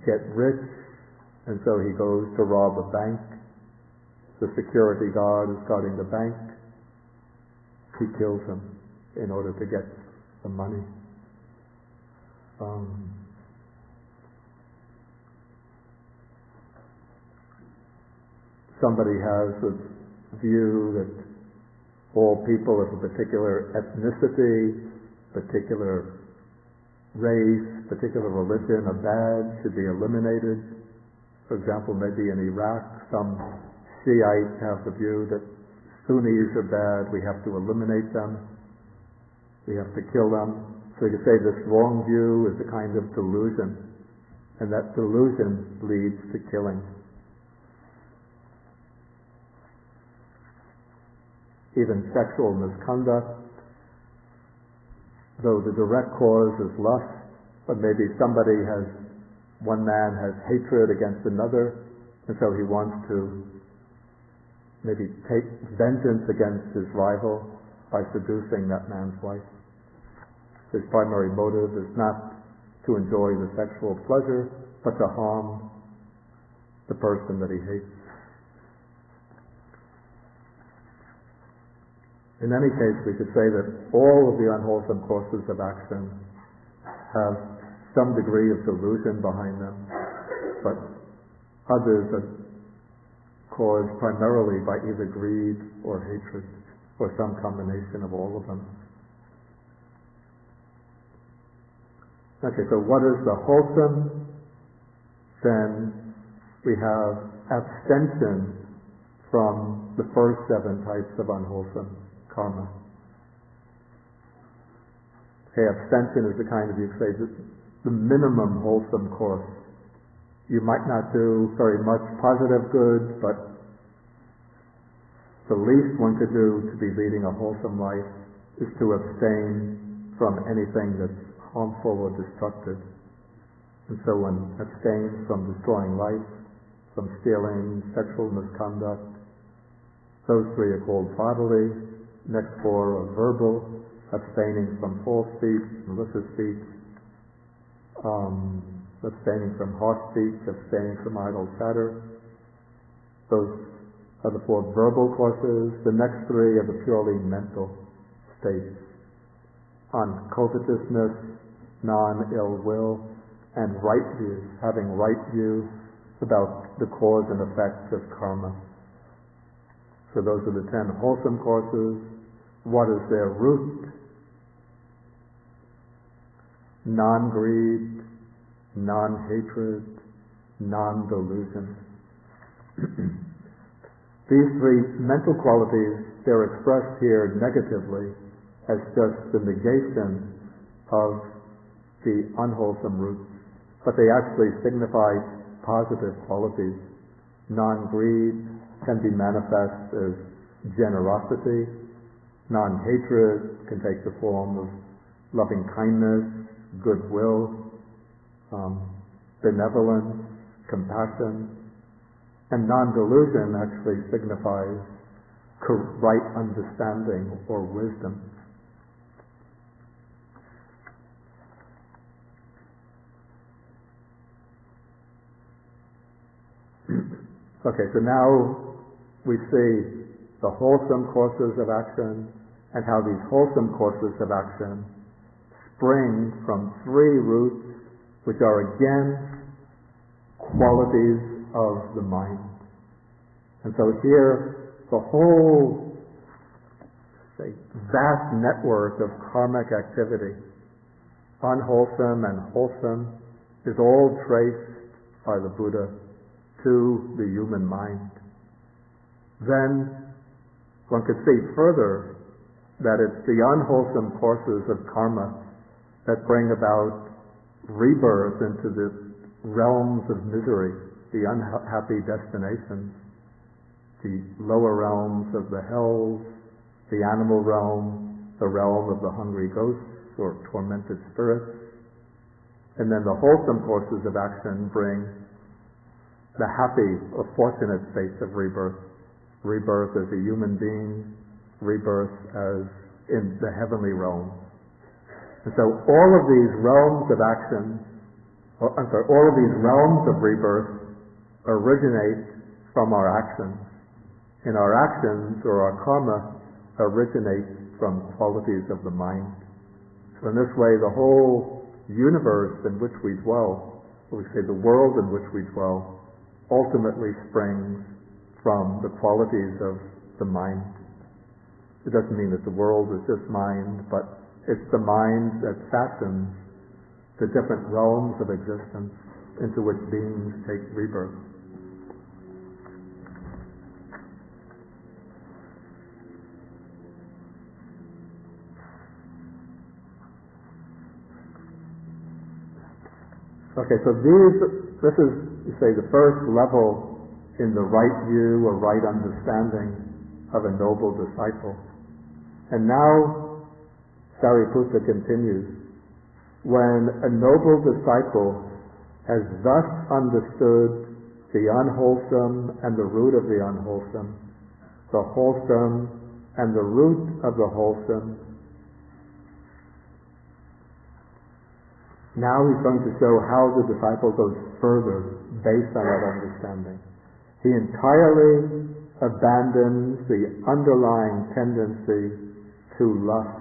get rich, and so he goes to rob a bank. The security guard is guarding the bank. He kills him in order to get the money. Somebody has a view that all people of a particular ethnicity, particular race, particular religion are bad, should be eliminated. For example, maybe in Iraq, some Shiites have the view that Sunnis are bad, we have to eliminate them, we have to kill them. So you could say this wrong view is a kind of delusion, and that delusion leads to killing. Even sexual misconduct, though the direct cause is lust, but maybe one man has hatred against another, and so he wants to maybe take vengeance against his rival by seducing that man's wife. His primary motive is not to enjoy the sexual pleasure, but to harm the person that he hates. In any case, we could say that all of the unwholesome courses of action have some degree of delusion behind them, but others are caused primarily by either greed or hatred, or some combination of all of them. Okay, so what is the wholesome? Then we have abstention from the first 7 types of unwholesome karma. Okay, abstention is the kind of, you say, the minimum wholesome course. You might not do very much positive good, but the least one could do to be leading a wholesome life is to abstain from anything that's harmful or destructive. And so one abstains from destroying life, from stealing, sexual misconduct. Those 3 are called bodily. Next 4 are verbal, abstaining from false speech, malicious speech, abstaining from harsh speech, abstaining from idle chatter. Those are the 4 verbal courses. The next 3 are the purely mental states: on covetousness, non-ill will, and right view, having right view about the cause and effect of karma. So those are the 10 wholesome courses. What is their root? Non-greed, non-hatred, non-delusion. These 3 mental qualities, they're expressed here negatively as just the negation of the unwholesome roots, but they actually signify positive qualities. Non-greed can be manifest as generosity. Non-hatred can take the form of loving kindness, goodwill, benevolence, compassion. And non-delusion actually signifies right understanding or wisdom. Okay, so now we see the wholesome courses of action and how these wholesome courses of action spring from 3 roots, which are again qualities of the mind. And so here, the whole, say, vast network of karmic activity, unwholesome and wholesome, is all traced by the Buddha to the human mind. Then one could see further that it's the unwholesome courses of karma that bring about rebirth into the realms of misery, the unhappy destinations, the lower realms of the hells, the animal realm, the realm of the hungry ghosts or tormented spirits. And then the wholesome courses of action bring the happy or fortunate states of rebirth. Rebirth as a human being, rebirth as in the heavenly realm. And so all of these realms of action, all of these realms of rebirth originate from our actions. And our actions or our karma originate from qualities of the mind. So in this way, the whole universe in which we dwell, or we say the world in which we dwell, ultimately springs from the qualities of the mind. It doesn't mean that the world is just mind, but it's the mind that fashions the different realms of existence into which beings take rebirth. Okay, so this is, you say, the first level in the right view or right understanding of a noble disciple. And now Sariputta continues, when a noble disciple has thus understood the unwholesome and the root of the unwholesome, the wholesome and the root of the wholesome, now he's going to show how the disciple goes further based on that understanding. He entirely abandons the underlying tendency to lust.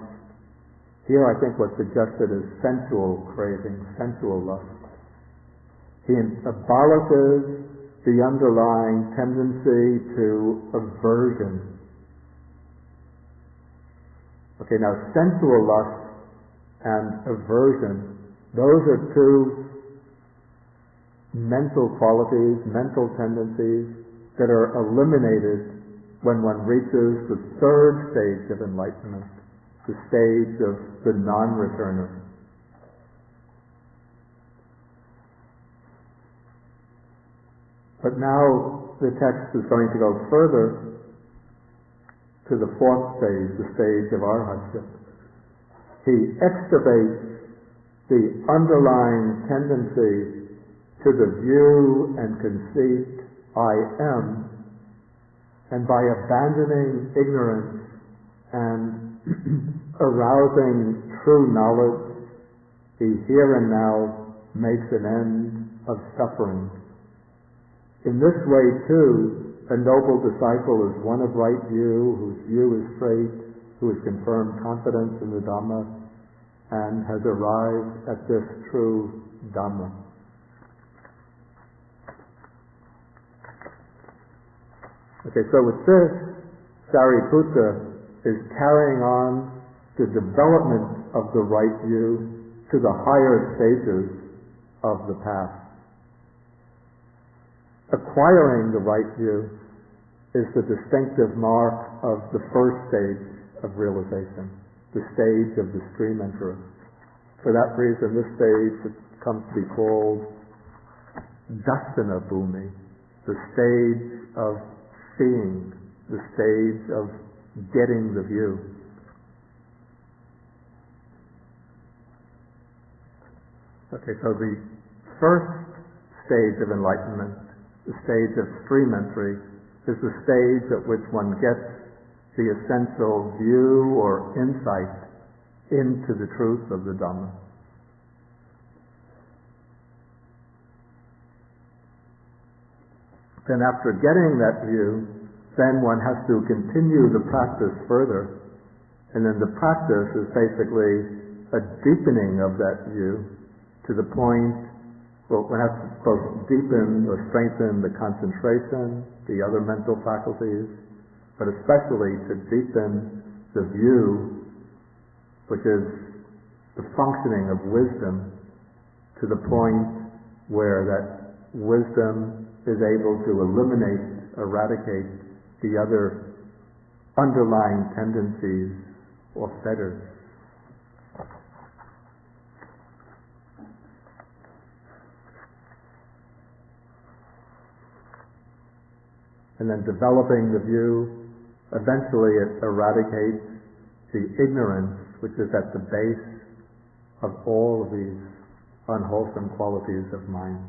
Here I think what's suggested is sensual craving, sensual lust. He abolishes the underlying tendency to aversion, Okay, now sensual lust and aversion, those are two mental qualities, mental tendencies that are eliminated when one reaches the third stage of enlightenment, the stage of the non-returner. But now the text is going to go further to the fourth stage, the stage of arhatship. He excavates the underlying tendency to the view and conceit, I am, and by abandoning ignorance and arousing true knowledge, he here and now makes an end of suffering. In this way, too, a noble disciple is one of right view, whose view is straight, who has confirmed confidence in the Dhamma, and has arrived at this true Dhamma. Okay, so with this, Sariputta is carrying on the development of the right view to the higher stages of the path. Acquiring the right view is the distinctive mark of the first stage of realization, the stage of the stream enterer. For that reason, this stage comes to be called Dasana Bhumi, the stage of seeing, the stage of getting the view. Okay, so the first stage of enlightenment, the stage of stream entry, is the stage at which one gets the essential view or insight into the truth of the Dhamma. Then after getting that view, then one has to continue the practice further. And then the practice is basically a deepening of that view to the point, well, one has to both deepen or strengthen the concentration, the other mental faculties, but especially to deepen the view, which is the functioning of wisdom, to the point where that wisdom is able to eliminate, eradicate the other underlying tendencies or fetters. And then developing the view, eventually it eradicates the ignorance which is at the base of all of these unwholesome qualities of mind.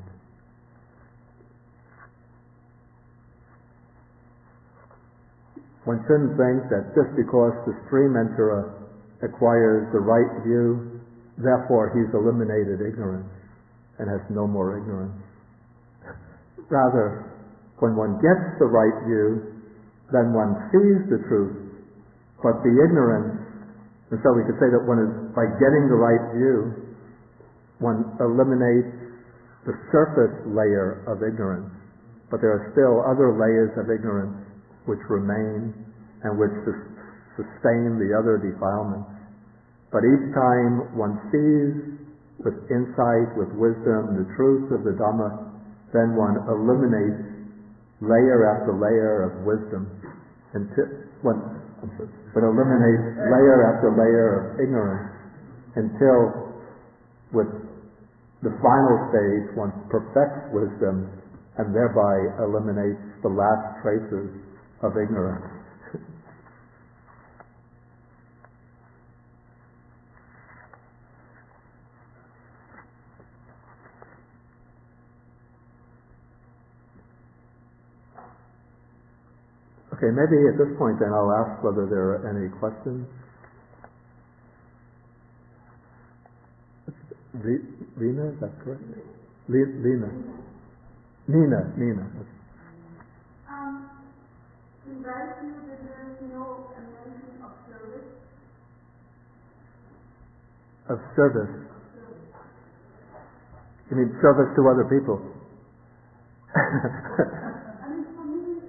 One shouldn't think that just because the stream enterer acquires the right view, therefore he's eliminated ignorance and has no more ignorance. Rather, when one gets the right view, then one sees the truth, but the ignorance, and so we could say that one is, by getting the right view, one eliminates the surface layer of ignorance, but there are still other layers of ignorance which remain and which sustain the other defilements. But each time one sees with insight, with wisdom, the truth of the Dhamma, then one eliminates layer after layer of wisdom until one eliminates layer after layer of ignorance until with the final stage one perfects wisdom and thereby eliminates the last traces of ignorance. Okay, maybe at this point then I'll ask whether there are any questions. Lena, is that correct? Lena. Nina. In right view, there is no mention of service. Of service? You mean service to other people? I mean, for me,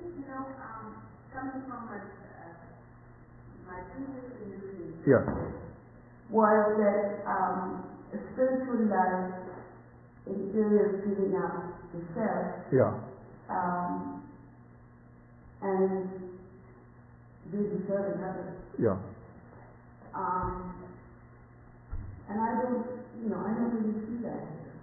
coming from my previous industry, Yeah. was that spiritual life is really giving up the self Yeah. and really serving others. Yeah. And I don't really see that here.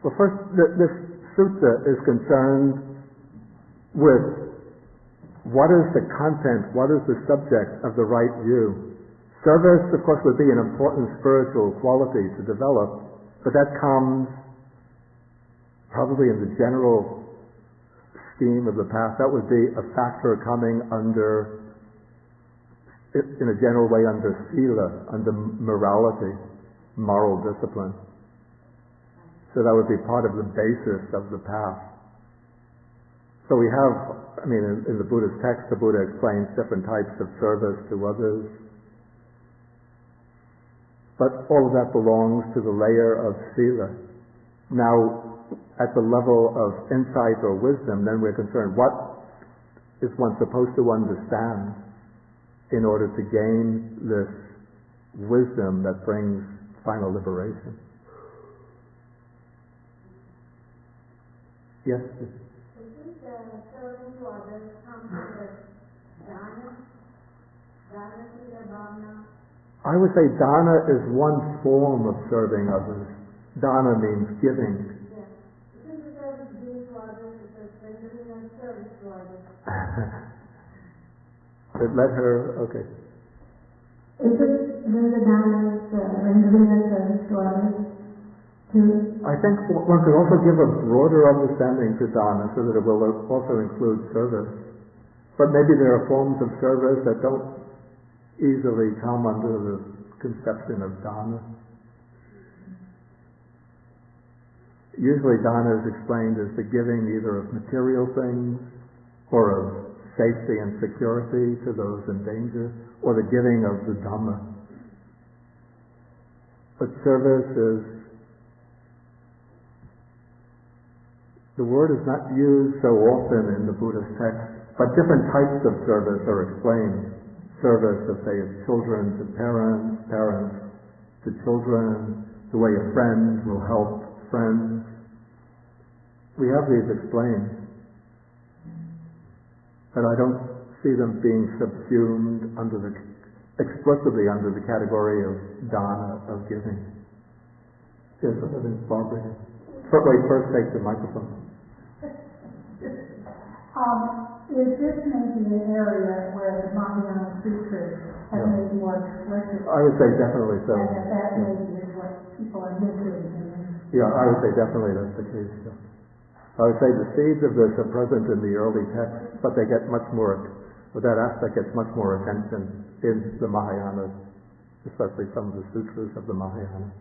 Well, first, this sutta is concerned with what is the content, what is the subject of the right view. Service, of course, would be an important spiritual quality to develop, but that comes probably in the general scheme of the path. That would be a factor coming under, in a general way, under sila, under morality, moral discipline. So that would be part of the basis of the path. So we have, in the Buddha's text, the Buddha explains different types of service to others. But all of that belongs to the layer of sila. Now, at the level of insight or wisdom, then we're concerned, what is one supposed to understand in order to gain this wisdom that brings final liberation? Yes? Isn't serving to others something as dana? Dana sila bhavana? I would say dana is one form of serving others. Dana means giving. Yeah. Isn't the service given to others because rendering a service to others? Let her, okay. Isn't the dana rendering a service to others? I think one could also give a broader understanding to dana so that it will also include service. But maybe there are forms of service that don't easily come under the conception of dana. Usually dana is explained as the giving either of material things or of safety and security to those in danger, or the giving of the Dhamma. But service is, the word is not used so often in the Buddha's text, but different types of service are explained. Service of, say, of children to parents, parents to children, the way a friend will help friends. We have these explained, but I don't see them being subsumed explicitly under the category of dana, of giving. Yes, I think Barbara. First take the microphone. Is this maybe an area where the Mahayana sutras have made more explicit? I would say definitely so. And that maybe is what people are missing. Yeah, I would say definitely that's the case. Yeah. I would say the seeds of this are present in the early texts, but they get much more, that aspect gets much more attention in the Mahayana, especially some of the sutras of the Mahayana.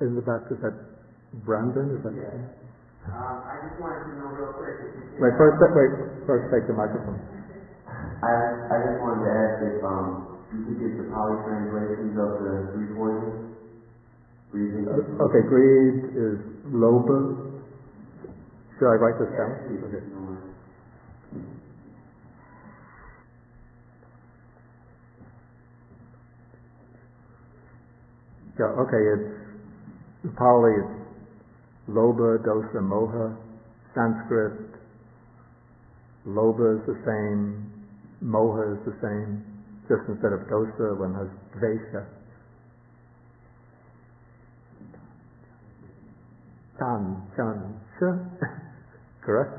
In the back, is that Brandon? Is that? Yeah. I just wanted to know real quick. First take the microphone. I just wanted to ask if you could get the Pali translations of the three poisons. Okay, greed is lobha. Should I write this down? Okay. Yeah, okay, it's Pali, it's lobha, dosa, moha. Sanskrit, lobha is the same, moha is the same, just instead of dosa, one has dvesha. Tan, chan, cha. Correct?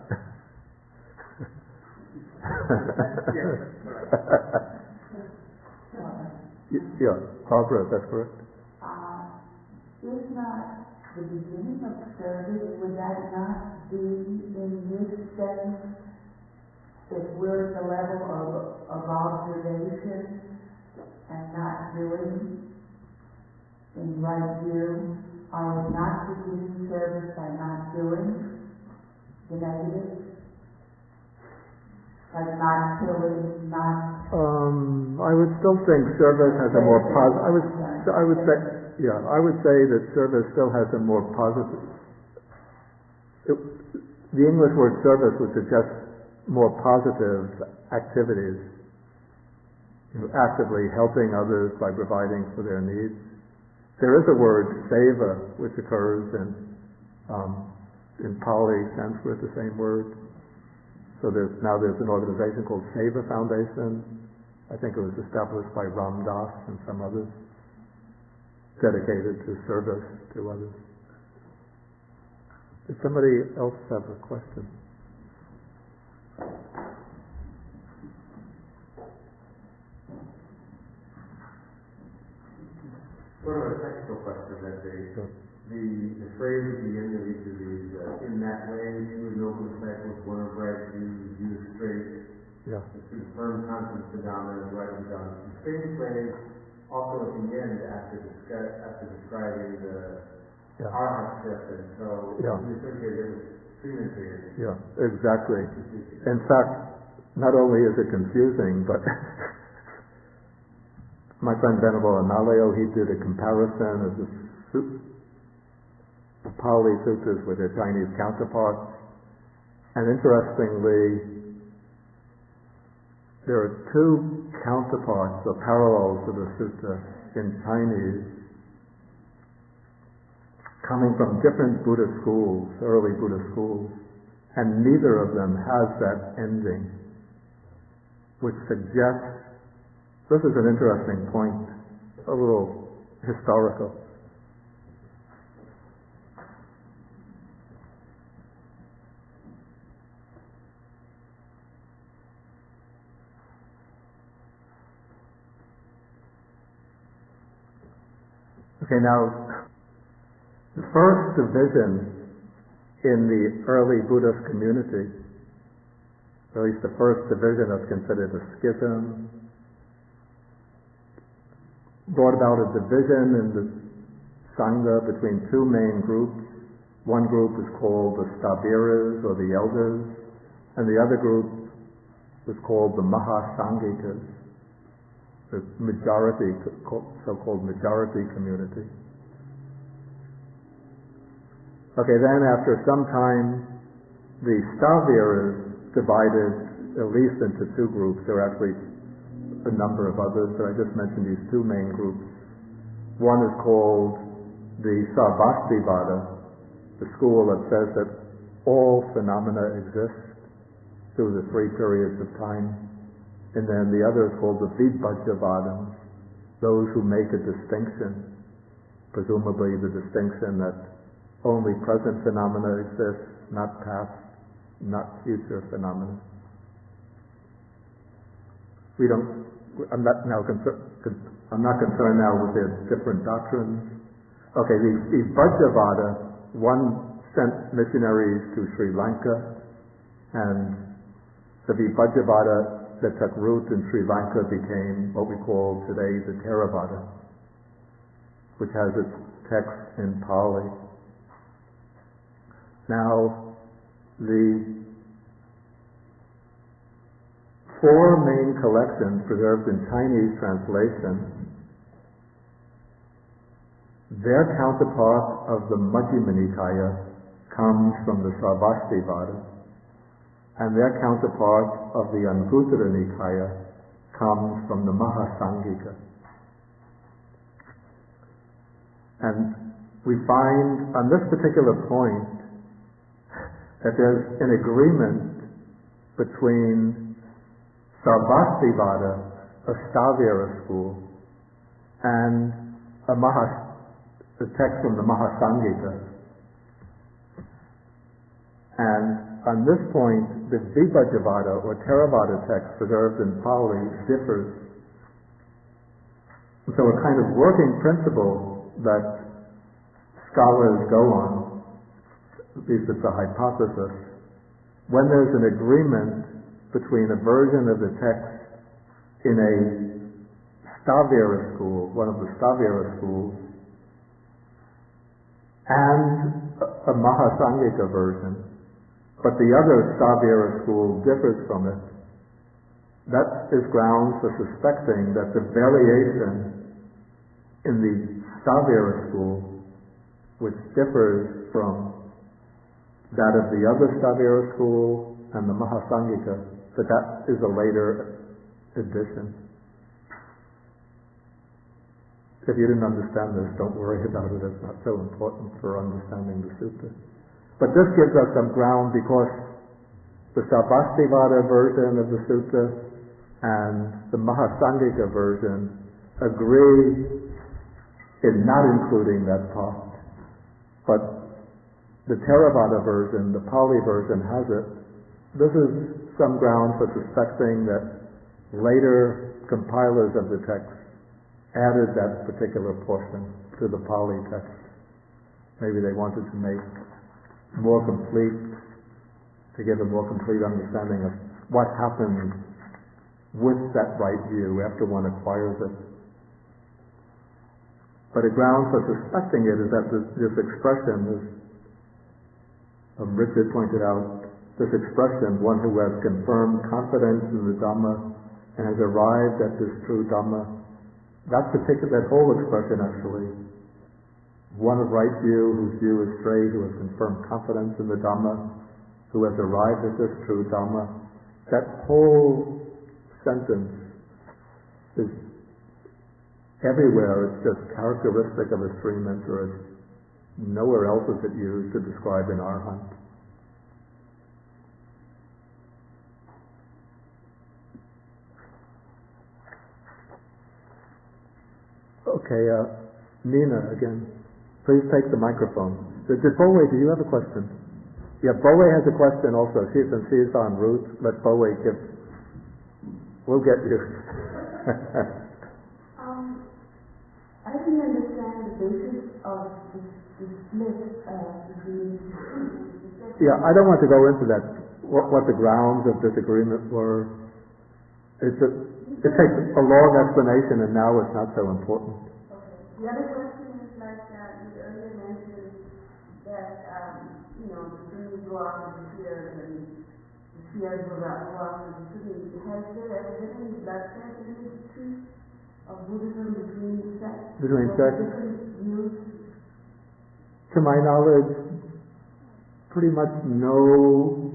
Yeah, Barbara, that's correct. Is not the beginning of service, would that not be in this sense, if we're at the level of observation and not doing in right view, are we not beginning service by not doing the negative? Like not killing, not... I would still think service has a more positive... I would say that service still has a more positive... the English word service would suggest more positive activities, actively helping others by providing for their needs. There is a word seva, which occurs in Pali, Sanskrit, the same word. So there's an organization called Seva Foundation. I think it was established by Ram Dass and some others, dedicated to service to others. Does somebody else have a question? Sort of a technical question that the phrase at the end of each of these, in that way, true and noble disciples, one of right views straight, through firm conscience predominant, right and done. The same phrase also at the end after describing the arhatship, and so we associate it with Trinity. Yeah, exactly. In fact, not only is it confusing, but my friend Venerable Amaleo, he did a comparison of the Pali sutras with their Chinese counterparts, and interestingly, there are two counterparts or parallels to the sutta in Chinese coming from different Buddhist schools, early Buddhist schools, and neither of them has that ending, which suggests, this is an interesting point, a little historical. Okay, now, the first division in the early Buddhist community, or at least the first division that's considered a schism, brought about a division in the Sangha between two main groups. One group is called the Stabiras, or the elders, and the other group was called the Mahasanghikas, the majority, so-called majority community. Okay, then after some time, the Stabiras divided at least into two groups. There are actually a number of others, but I just mentioned these two main groups. One is called the Sarvastivada, the school that says that all phenomena exist through the three periods of time. And then the other is called the Vibhajyavadams, those who make a distinction, presumably the distinction that only present phenomena exist, not past, not future phenomena. I'm not concerned now with their different doctrines. Okay, the Vajravada, one sent missionaries to Sri Lanka, and the Vibhajyavada that took root in Sri Lanka became what we call today the Theravada, which has its text in Pali. Now, the four main collections preserved in Chinese translation, their counterpart of the Majjhima Nikaya comes from the Sarvastivada, and their counterpart of the Anguttara Nikaya comes from the Mahasanghika. And we find on this particular point that there's an agreement between Sarvastivada, a Stavira school, and the text from the Mahasanghika. And on this point, the Vibhajyavada or Theravada text preserved in Pali differs. And so a kind of working principle that scholars go on, at least it's a hypothesis, when there's an agreement between a version of the text in a Stavira school, one of the Stavira schools, and a Mahasanghika version, but the other Stavira school differs from it, that is grounds for suspecting that the variation in the Stavira school, which differs from that of the other Stavira school and the Mahasangika, but that is a later addition. If you didn't understand this, don't worry about it. It's not so important for understanding the sutta. But this gives us some ground because the Sarvastivada version of the sutta and the Mahasangika version agree in not including that part. But the Theravada version, the Pali version, has it. This is some ground for suspecting that later compilers of the text added that particular portion to the Pali text. Maybe they wanted to make more complete, to give a more complete understanding of what happens with that right view after one acquires it. But a ground for suspecting it is that this expression, Richard pointed out, this expression, one who has confirmed confidence in the Dhamma and has arrived at this true Dhamma, that whole expression actually, one of right view, whose view is straight, who has confirmed confidence in the Dhamma, who has arrived at this true Dhamma, that whole sentence is everywhere. It's just characteristic of a stream enterer. Nowhere else is it used to describe an arhat. Okay, Nina again. Please take the microphone. Did Bowe, do you have a question? Yeah, Bowe has a question also. Since she's en route, let Bowe give. We'll get you. I didn't understand the basis of the split between the two. Yeah, I don't want to go into that, what the grounds of disagreement were. It takes a long explanation, and now it's not so important. Okay. The other question is like you earlier mentioned that the streams go off in the spheres and the spheres go off in the streams. Has there ever been any bloodshed in the history of Buddhism between sects? Between sects? Different views? To my knowledge, pretty much no.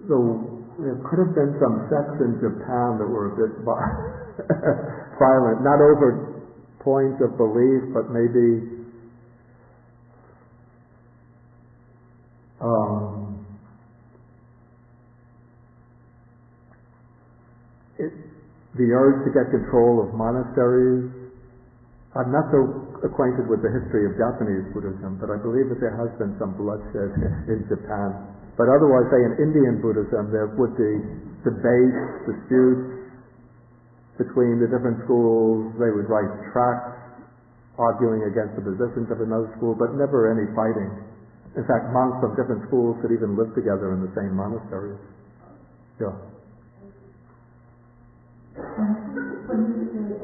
Though there could have been some sects in Japan that were a bit violent, not over points of belief, but maybe the urge to get control of monasteries. I'm not so acquainted with the history of Japanese Buddhism, but I believe that there has been some bloodshed in Japan. But otherwise, say in Indian Buddhism, there would be debates, disputes between the different schools. They would write tracts arguing against the positions of another school, but never any fighting. In fact, monks from different schools could even live together in the same monasteries. Yeah. When you say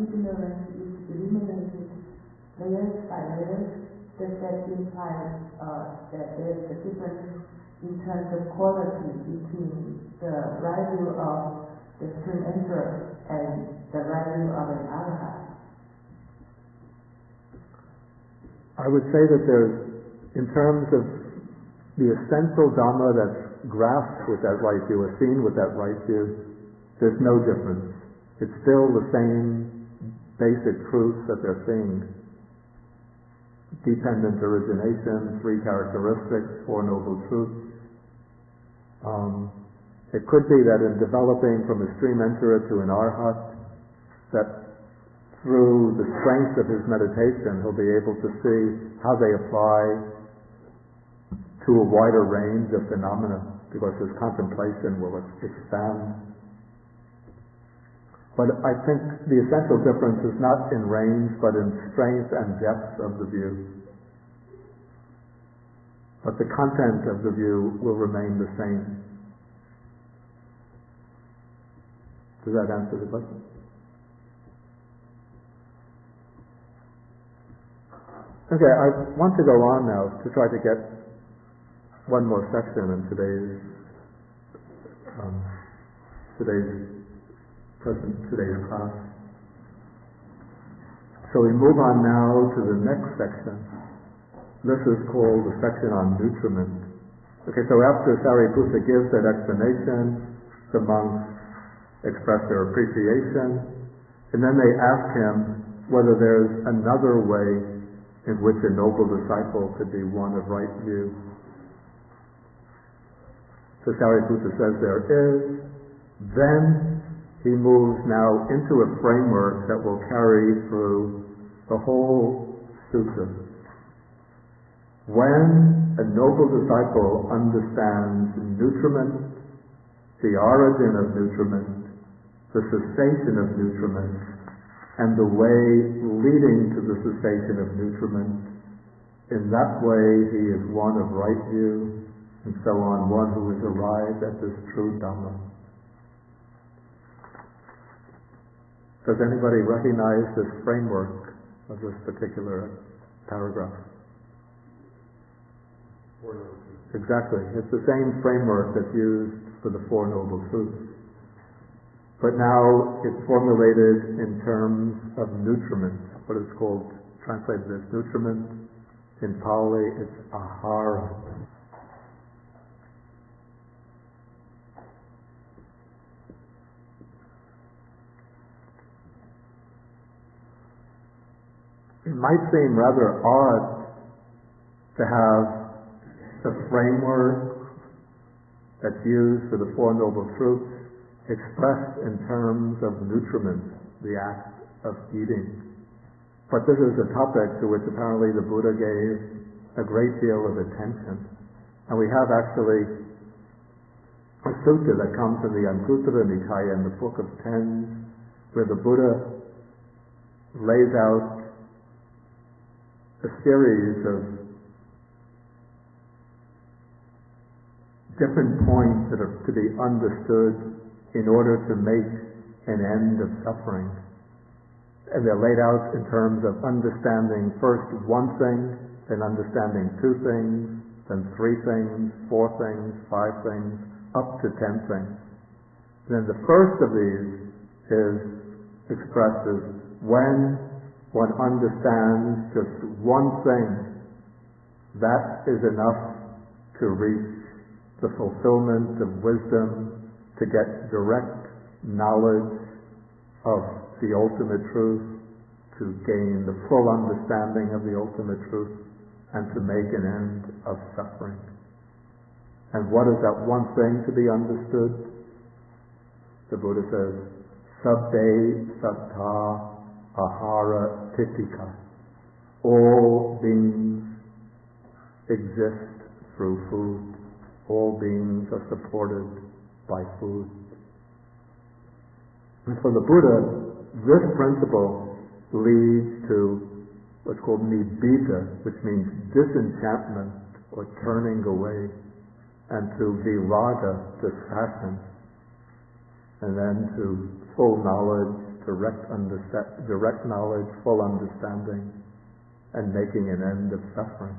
ignorance is eliminated layers by layers, does that imply that there is a difference in terms of quality between the right view of the stream enterer and the right view of an arhat? I would say that there's, in terms of the essential Dhamma that's grasped with that right view, or seen with that right view, there's no difference. It's still the same basic truths that they're seeing. Dependent origination, three characteristics, four noble truths. It could be that in developing from a stream enterer to an arhat, that through the strength of his meditation, he'll be able to see how they apply to a wider range of phenomena, because his contemplation will expand. But I think the essential difference is not in range, but in strength and depth of the view. But the content of the view will remain the same. Does that answer the question? Okay, I want to go on now to try to get one more section in today's class. So we move on now to the next section. This is called the section on nutriment. Okay, so after Sariputta gives that explanation, the monks express their appreciation, and then they ask him whether there's another way in which a noble disciple could be one of right view. So Sariputta says there is. Then he moves now into a framework that will carry through the whole sutta. When a noble disciple understands nutriment, the origin of nutriment, the cessation of nutriment, and the way leading to the cessation of nutriment, in that way he is one of right view, and so on, one who has arrived at this true Dhamma. Does anybody recognize this framework of this particular paragraph? Exactly. It's the same framework that's used for the Four Noble Truths. But now it's formulated in terms of nutriment, what is called, translated as nutriment. In Pali, it's ahara. It might seem rather odd to have the framework that's used for the Four Noble Truths expressed in terms of nutriment, the act of eating. But this is a topic to which apparently the Buddha gave a great deal of attention. And we have actually a sutta that comes in the Anguttara Nikaya in the Book of Tens, where the Buddha lays out a series of different points that are to be understood in order to make an end of suffering. And they're laid out in terms of understanding first one thing, then understanding two things, then three things, four things, five things, up to 10 things. And then the first of these is expressed as when one understands just one thing, that is enough to reach the fulfillment of wisdom, to get direct knowledge of the ultimate truth, to gain the full understanding of the ultimate truth, and to make an end of suffering. And what is that one thing to be understood? The Buddha says, Sabbe sattha ahara titika. All beings exist through food. All beings are supported by food. And for the Buddha, this principle leads to what's called nibbida, which means disenchantment or turning away, and to viraga, dispassion, and then to full knowledge, direct knowledge, full understanding, and making an end of suffering.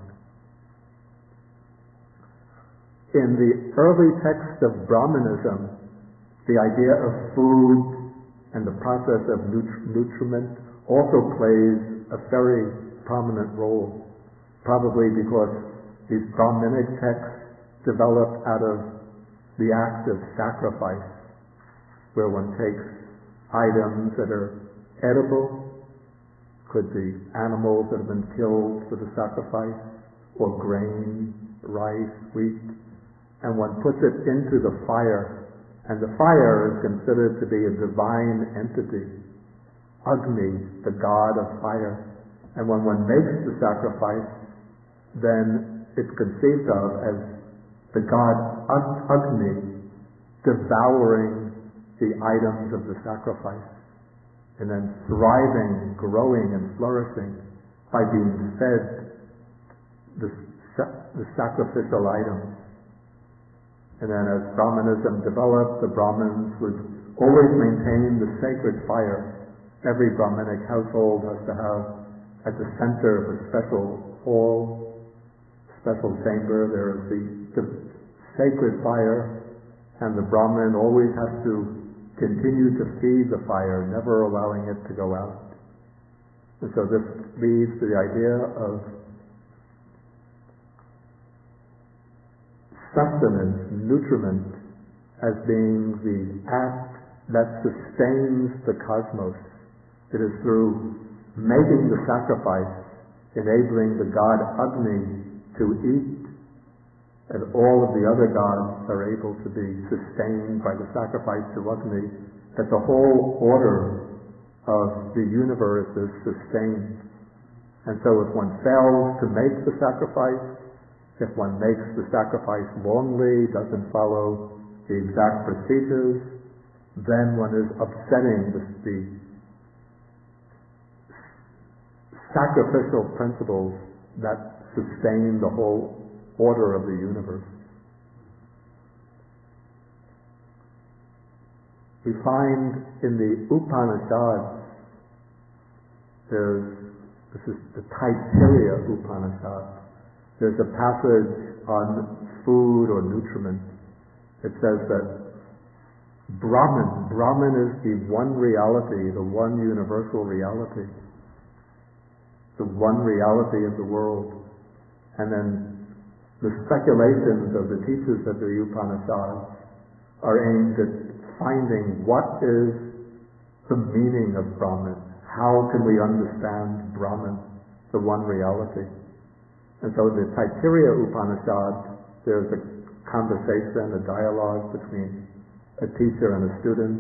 In the early text of Brahmanism, the idea of food and the process of nutriment also plays a very prominent role, probably because these Brahminic texts developed out of the act of sacrifice, where one takes items that are edible, could be animals that have been killed for the sacrifice, or grain, rice, wheat, and one puts it into the fire, and the fire is considered to be a divine entity, Agni, the god of fire. And when one makes the sacrifice, then it's conceived of as the god Agni devouring the items of the sacrifice, and then thriving, growing, and flourishing by being fed the sacrificial items. And then as Brahmanism developed, the Brahmins would always maintain the sacred fire. Every Brahminic household has to have at the center of a special hall, special chamber, there is the sacred fire, and the Brahmin always has to continue to feed the fire, never allowing it to go out. And so this leads to the idea of sustenance, nutriment, as being the act that sustains the cosmos. It is through making the sacrifice, enabling the god Agni to eat, and all of the other gods are able to be sustained by the sacrifice to Agni, that the whole order of the universe is sustained. And so if one fails to make the sacrifice, if one makes the sacrifice wrongly, doesn't follow the exact procedures, then one is upsetting the sacrificial principles that sustain the whole order of the universe. We find in the Upanishads, this is the Taittiriya Upanishad, there's a passage on food or nutriment. It says that Brahman is the one reality, the one universal reality, the one reality of the world. And then the speculations of the teachers of the Upanishads are aimed at finding what is the meaning of Brahman. How can we understand Brahman, the one reality? And so the Taittiriya Upanishad, there's a conversation, a dialogue between a teacher and a student,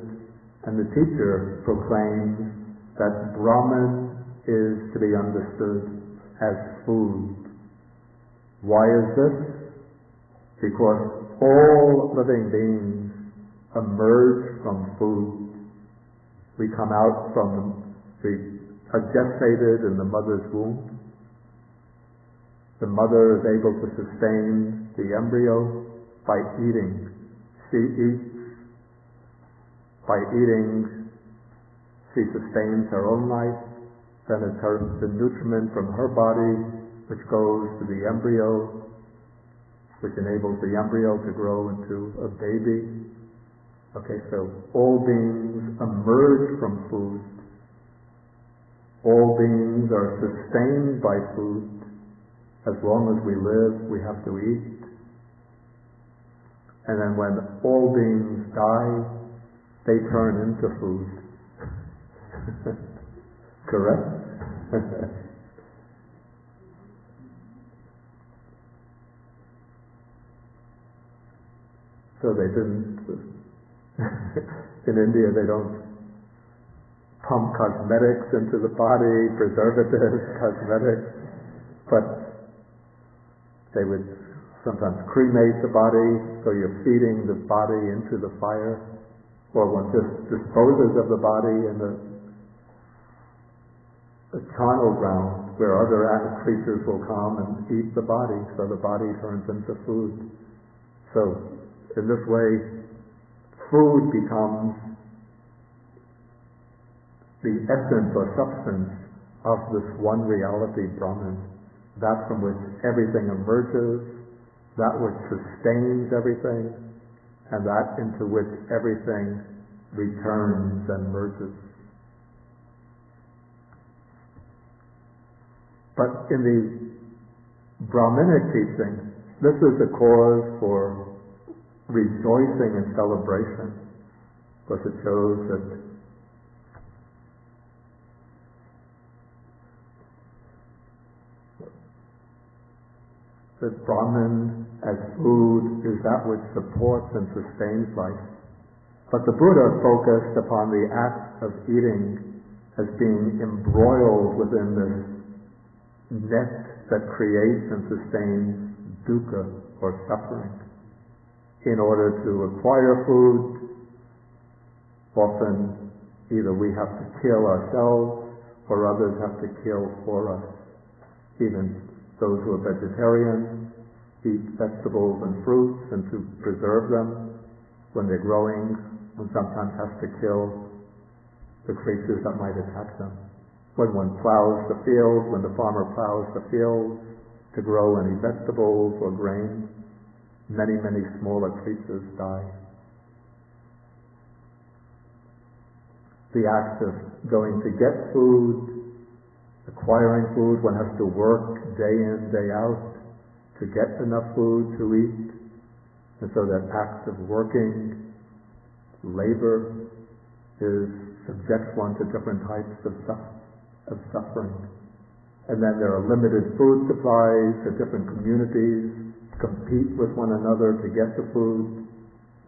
and the teacher proclaims that Brahman is to be understood as food. Why is this? Because all living beings emerge from food. We come out from are gestated in the mother's womb. The mother is able to sustain the embryo by eating. She eats. By eating, she sustains her own life. Then it's the nutriment from her body which goes to the embryo, which enables the embryo to grow into a baby. Okay, so all beings emerge from food. All beings are sustained by food. As long as we live, we have to eat. And then when all beings die, they turn into food. Correct? So they didn't, in India they don't pump cosmetics into the body, preservatives, cosmetics, but they would sometimes cremate the body, so you're feeding the body into the fire, or one just disposes of the body in the charnel ground where other creatures will come and eat the body, so the body turns into food. So in this way, food becomes the essence or substance of this one reality, Brahman, that from which everything emerges, that which sustains everything, and that into which everything returns and merges. But in the Brahminic teaching, this is a cause for rejoicing and celebration, because it shows that Brahman as food is that which supports and sustains life. But the Buddha focused upon the act of eating as being embroiled within this net that creates and sustains dukkha, or suffering. In order to acquire food, often either we have to kill ourselves or others have to kill for us. Even those who are vegetarians eat vegetables and fruits, and to preserve them when they're growing, one sometimes has to kill the creatures that might attack them. When one plows the field, when the farmer plows the field to grow any vegetables or grain, many, many smaller creatures die. The act of going to get food, acquiring food, one has to work day in, day out to get enough food to eat. And so that act of working, labor, subjects one to different types of suffering. And then there are limited food supplies, the different communities compete with one another to get the food,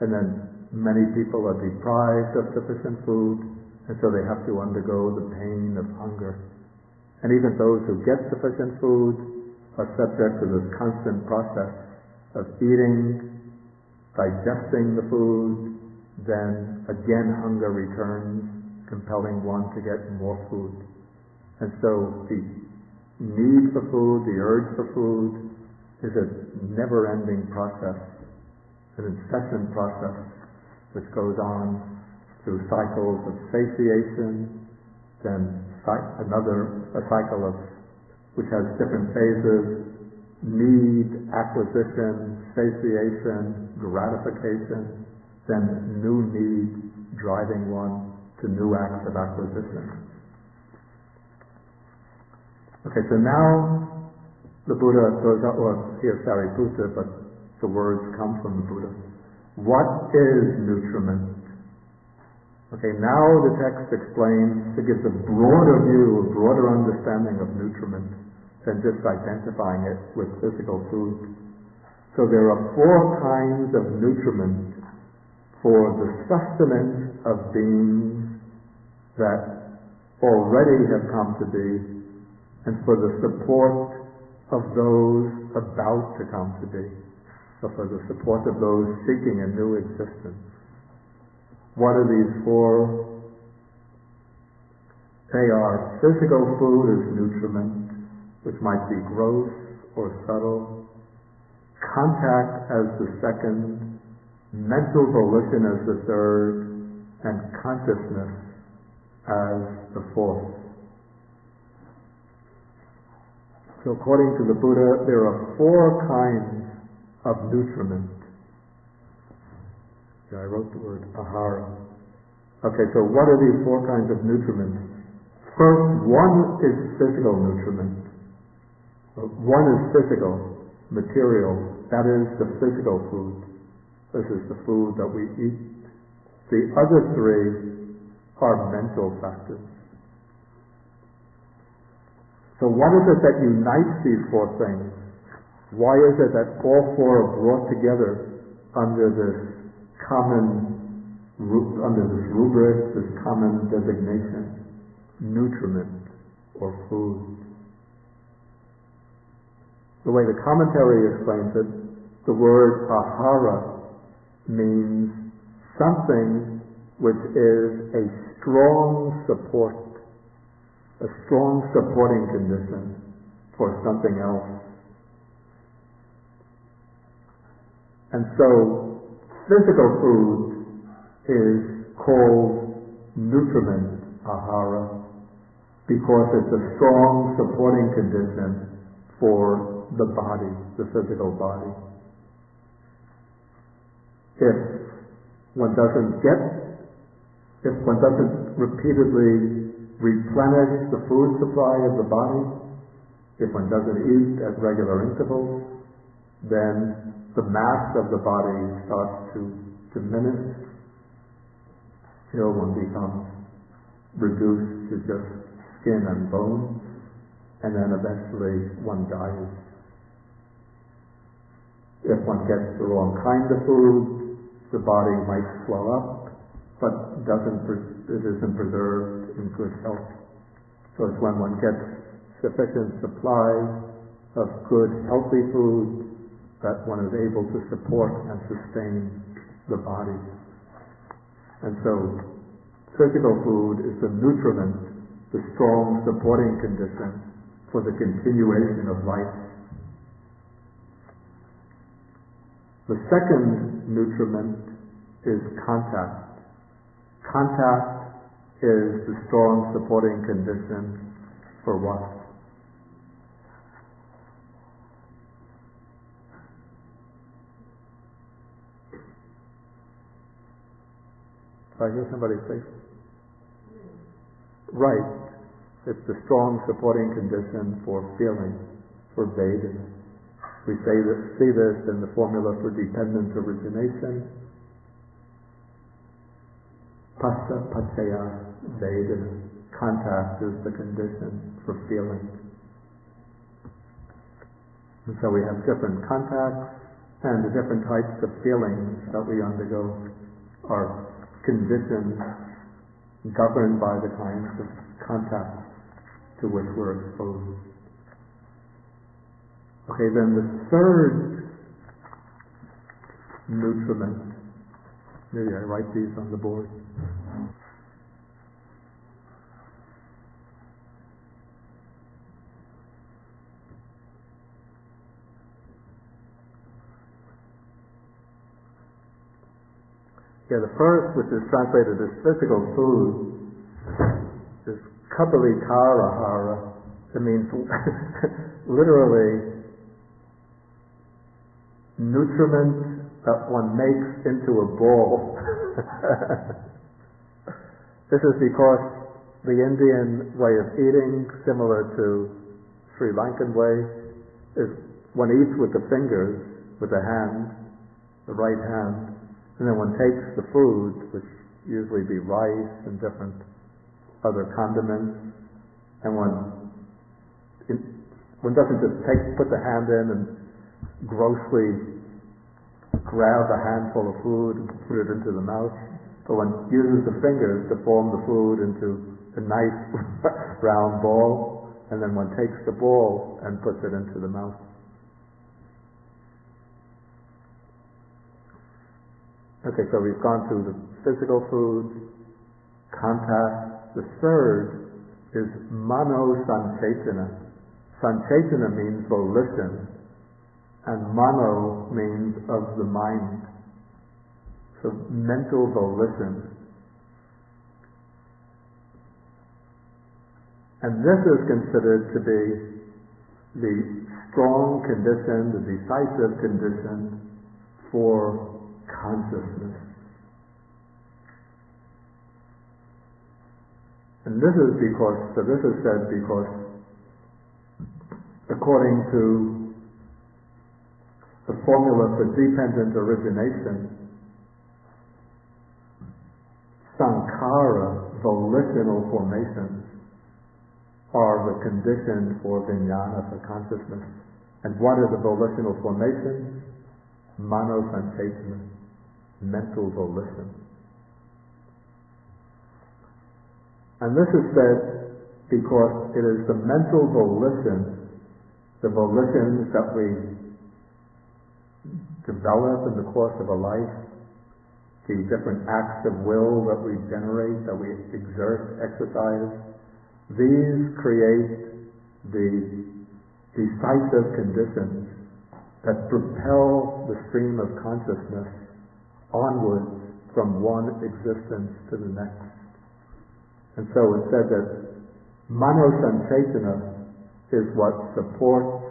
and then many people are deprived of sufficient food, and so they have to undergo the pain of hunger. And even those who get sufficient food are subject to this constant process of eating, digesting the food, then again hunger returns, compelling one to get more food. And so the need for food, the urge for food, is a never-ending process, an incessant process which goes on through cycles of satiation, then a cycle of which has different phases: need, acquisition, satiation, gratification, then new need driving one to new acts of acquisition. Okay, so now the Buddha goes up, or here Sariputta, but the words come from the Buddha. What is nutriment? Okay, now the text explains, it gives a broader view, a broader understanding of nutriment than just identifying it with physical food. So there are 4 kinds of nutriment for the sustenance of beings that already have come to be, and for the support of those about to come to be, so for the support of those seeking a new existence. What are these 4? They are physical food as nutriment, which might be gross or subtle, contact as the second, mental volition as the third, and consciousness as the 4th. So according to the Buddha, there are 4 kinds of nutriment. Yeah, I wrote the word ahara. Okay, so what are these 4 kinds of nutriment? First, one is physical nutriment. One is physical, material. That is the physical food. This is the food that we eat. The other 3 are mental factors. So what is it that unites these 4 things? Why is it that all 4 are brought together under this rubric, this common designation, nutriment or food? The way the commentary explains it, the word ahara means something which is a strong support, a strong supporting condition for something else. And so physical food is called nutriment ahara because it's a strong supporting condition for the body, the physical body. If one doesn't repeatedly replenish the food supply of the body, if one doesn't eat at regular intervals, then the mass of the body starts to diminish till one becomes reduced to just skin and bones, and then eventually one dies. If one gets the wrong kind of food, the body might swell up, but it isn't preserved in good health. So it's when one gets sufficient supply of good, healthy food that one is able to support and sustain the body. And so physical food is the nutriment, the strong supporting condition for the continuation of life. The second nutriment is contact. Contact is the strong supporting condition for what? Did I hear somebody say? Right. It's the strong supporting condition for feeling, for bathing. We see this in the formula for dependent origination. Passa paccaya vedana. Contact is the condition for feeling. And so we have different contacts, and the different types of feelings that we undergo are conditioned, governed by the kinds of contacts to which we're exposed. Okay, then the third nutriment, maybe I write these on the board. Yeah, the first, which is translated as physical food, is kapalikarahara. It means literally nutriment that one makes into a ball. This is because the Indian way of eating, similar to Sri Lankan way, is one eats with the fingers, with the hand, the right hand, and then one takes the food, which usually be rice and different other condiments, and one doesn't just put the hand in and grossly grab a handful of food and put it into the mouth, but one uses the fingers to form the food into a nice round ball, and then one takes the ball and puts it into the mouth. Okay, so we've gone through the physical foods, contact. The third is mano sanchetana. Sanchetana means volition, and mano means of the mind. So mental volition. And this is considered to be the strong condition, the decisive condition for consciousness. And this is said because according to the formula for dependent origination, sankhara, volitional formations, are the condition for vijnana, for consciousness. And what are the volitional formations? Mano sanchetana, mental volition. And this is said because it is the mental volition, the volitions that we develop in the course of a life, the different acts of will that we generate, that we exercise, these create the decisive conditions that propel the stream of consciousness onwards from one existence to the next. And so it's said that mano sanchetana is what supports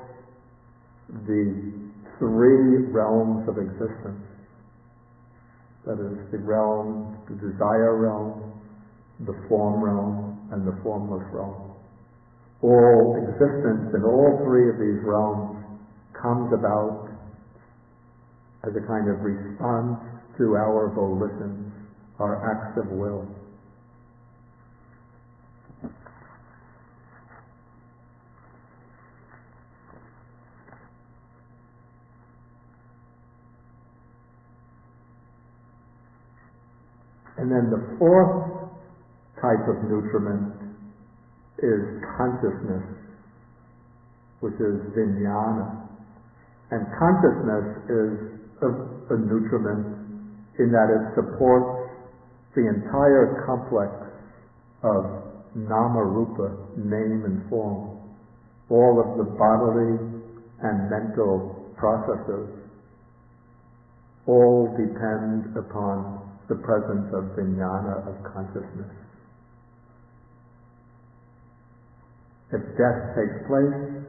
the three realms of existence. That is the realm, the desire realm, the form realm, and the formless realm. All existence in all three of these realms comes about as a kind of response to our volitions, our acts of will. And then the fourth type of nutriment is consciousness, which is vijnana. And consciousness is a nutriment in that it supports the entire complex of nama-rupa, name and form, all of the bodily and mental processes, all depend upon the presence of vijnana, of consciousness. If death takes place,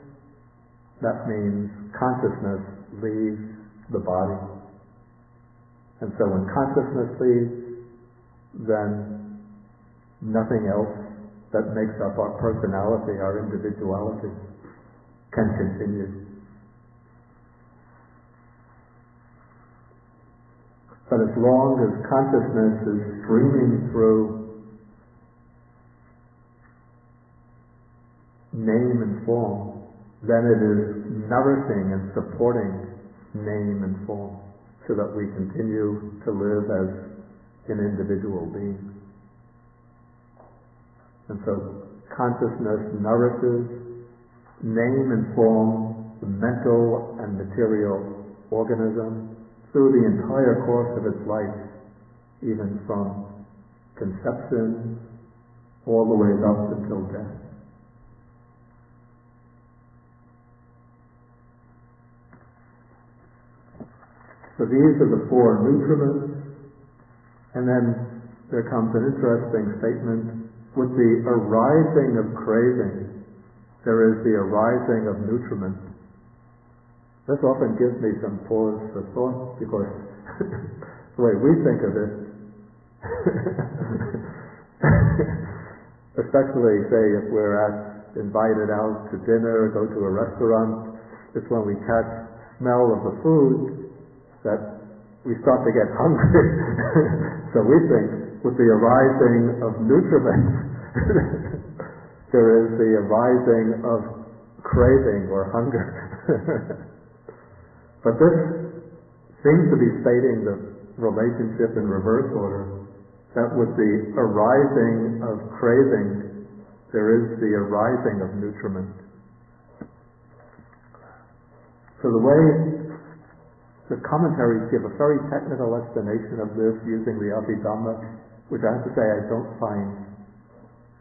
that means consciousness leaves the body. And so when consciousness leaves, then nothing else that makes up our personality, our individuality, can continue. But as long as consciousness is streaming through name and form, then it is nourishing and supporting name and form so that we continue to live as an individual being. And so consciousness nourishes name and form, the mental and material organism, through the entire course of its life, even from conception all the way up until death. So these are the four nutriments, and then there comes an interesting statement: with the arising of craving, there is the arising of nutriment. This often gives me some pause for thought, because the way we think of it, especially say if we're invited out to dinner, go to a restaurant, it's when we catch smell of the food that we start to get hungry. So we think with the arising of nutriment, there is the arising of craving or hunger. But this seems to be stating the relationship in reverse order, that with the arising of craving, there is the arising of nutriment. So the way the commentaries give a very technical explanation of this using the Abhidhamma, which I have to say I don't find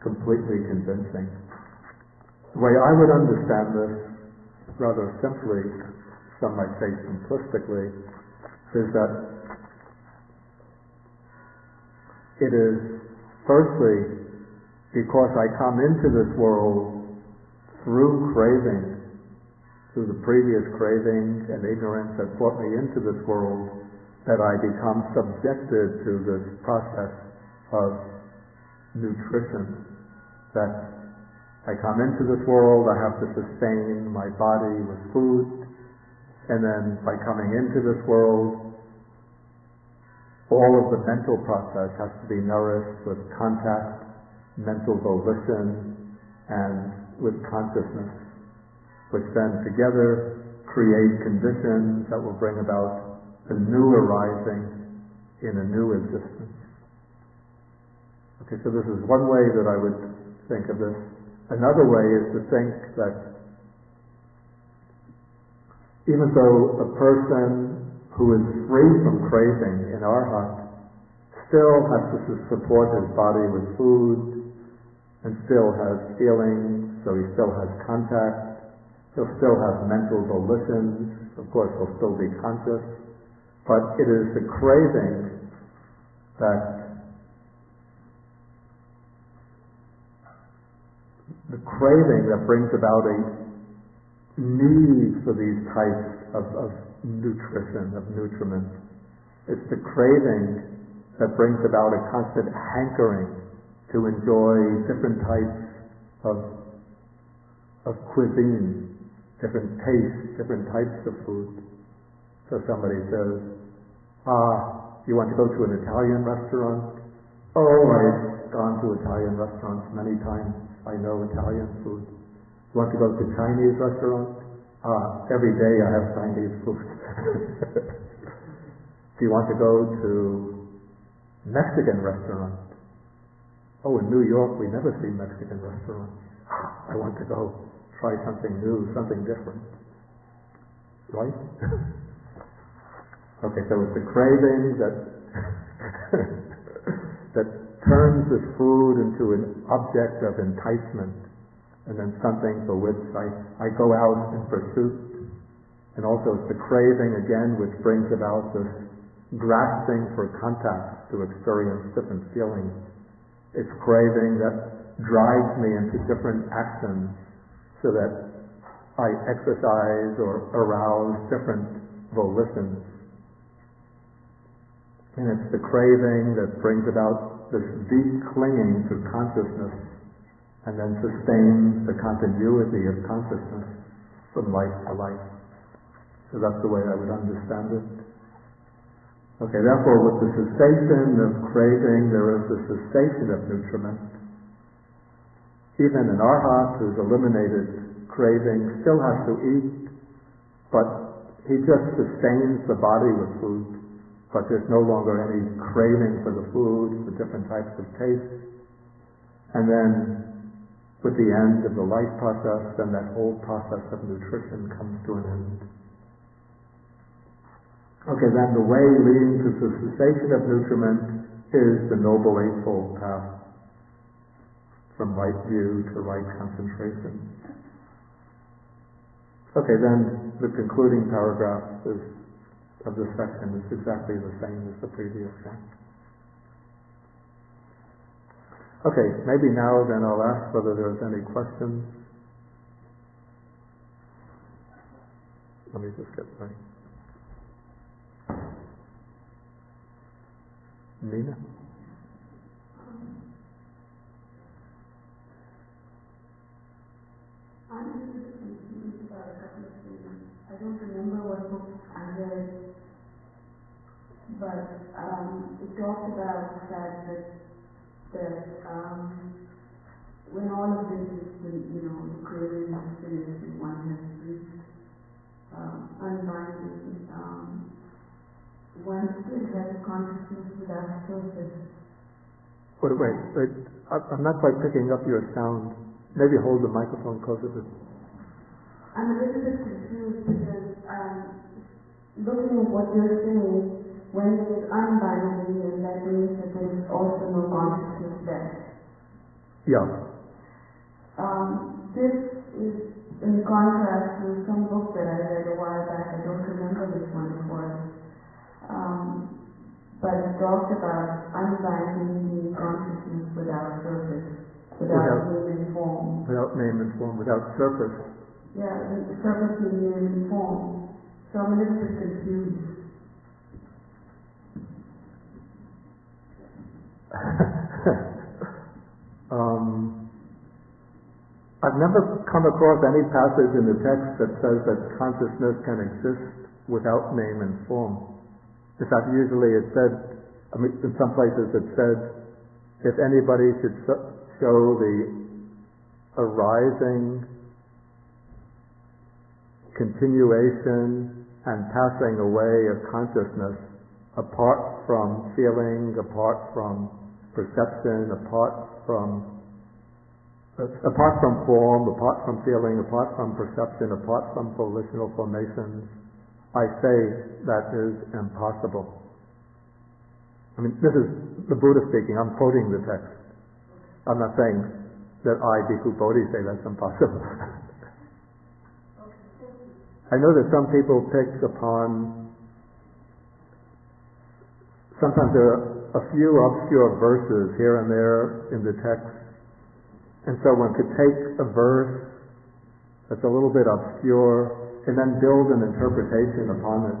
completely convincing. The way I would understand this, rather simply, some might say simplistically, is that it is firstly because I come into this world through craving, through the previous craving and ignorance that brought me into this world, that I become subjected to this process of nutrition. That I come into this world, I have to sustain my body with food, and then by coming into this world, all of the mental process has to be nourished with contact, mental volition, and with consciousness, which then together create conditions that will bring about a new arising in a new existence. Okay, so this is one way that I would think of this. Another way is to think that even though a person who is free from craving in our heart still has to support his body with food and still has feelings, so he still has contact, he'll still have mental volitions, of course he'll still be conscious, but it is the craving that brings about a need for these types of nutrition, of nutriment. It's the craving that brings about a constant hankering to enjoy different types of cuisine, different tastes, different types of food. So somebody says, you want to go to an Italian restaurant? Oh, I've gone to Italian restaurants many times. I know Italian food. You want to go to Chinese restaurant? Every day I have Chinese food. Do you want to go to Mexican restaurant? Oh, in New York we never see Mexican restaurants. I want to go try something new, something different. Right? Okay, so it's the craving that that turns this food into an object of enticement, and then something for which I go out in pursuit. And also it's the craving again which brings about this grasping for contact to experience different feelings. It's craving that drives me into different actions so that I exercise or arouse different volitions. And it's the craving that brings about this deep clinging to consciousness and then sustains the continuity of consciousness from life to life. So that's the way I would understand it. Okay, therefore with the cessation of craving, there is the cessation of nutriment. Even an arhat who's eliminated craving still has to eat, but he just sustains the body with food. But there's no longer any craving for the food, for different types of taste. And then with the end of the life process, then that whole process of nutrition comes to an end. Okay, then the way leading to the cessation of nutriment is the Noble Eightfold Path, from right view to right concentration. Okay, then the concluding paragraph of this section is exactly the same as the previous one. Okay, maybe now then I'll ask whether there's any questions. Let me just get my... Nina? I'm a little bit confused about a couple of things. I don't remember what book I read, but it talked about the fact that when all of this is, the craving is finished and one has reached unbinding, one still has consciousness without surface. Wait. I'm not quite picking up your sound. Maybe hold the microphone closer to... I'm a little bit confused because looking at what you're saying, when it is unbinding, and that means that there is also no consciousness there. Yeah. This is in contrast to some book that I read a while back. I don't remember which one it was. But it talked about unbinding being consciousness without surface, without name and form. Without name and form, without surface. Yeah, the surface being name and form. So I'm a little bit confused. I've never come across any passage in the text that says that consciousness can exist without name and form. In fact, usually it said, in some places it said, if anybody should show the arising, continuation, and passing away of consciousness apart from feeling, apart from perception, apart from form, apart from feeling, apart from perception, apart from volitional formations, I say that is impossible. I mean, this is the Buddha speaking. I'm quoting the text. I'm not saying that I, Bhikkhu Bodhi, say that's impossible. I know that some people pick upon, sometimes there are a few obscure verses here and there in the text, and so one could take a verse that's a little bit obscure and then build an interpretation upon it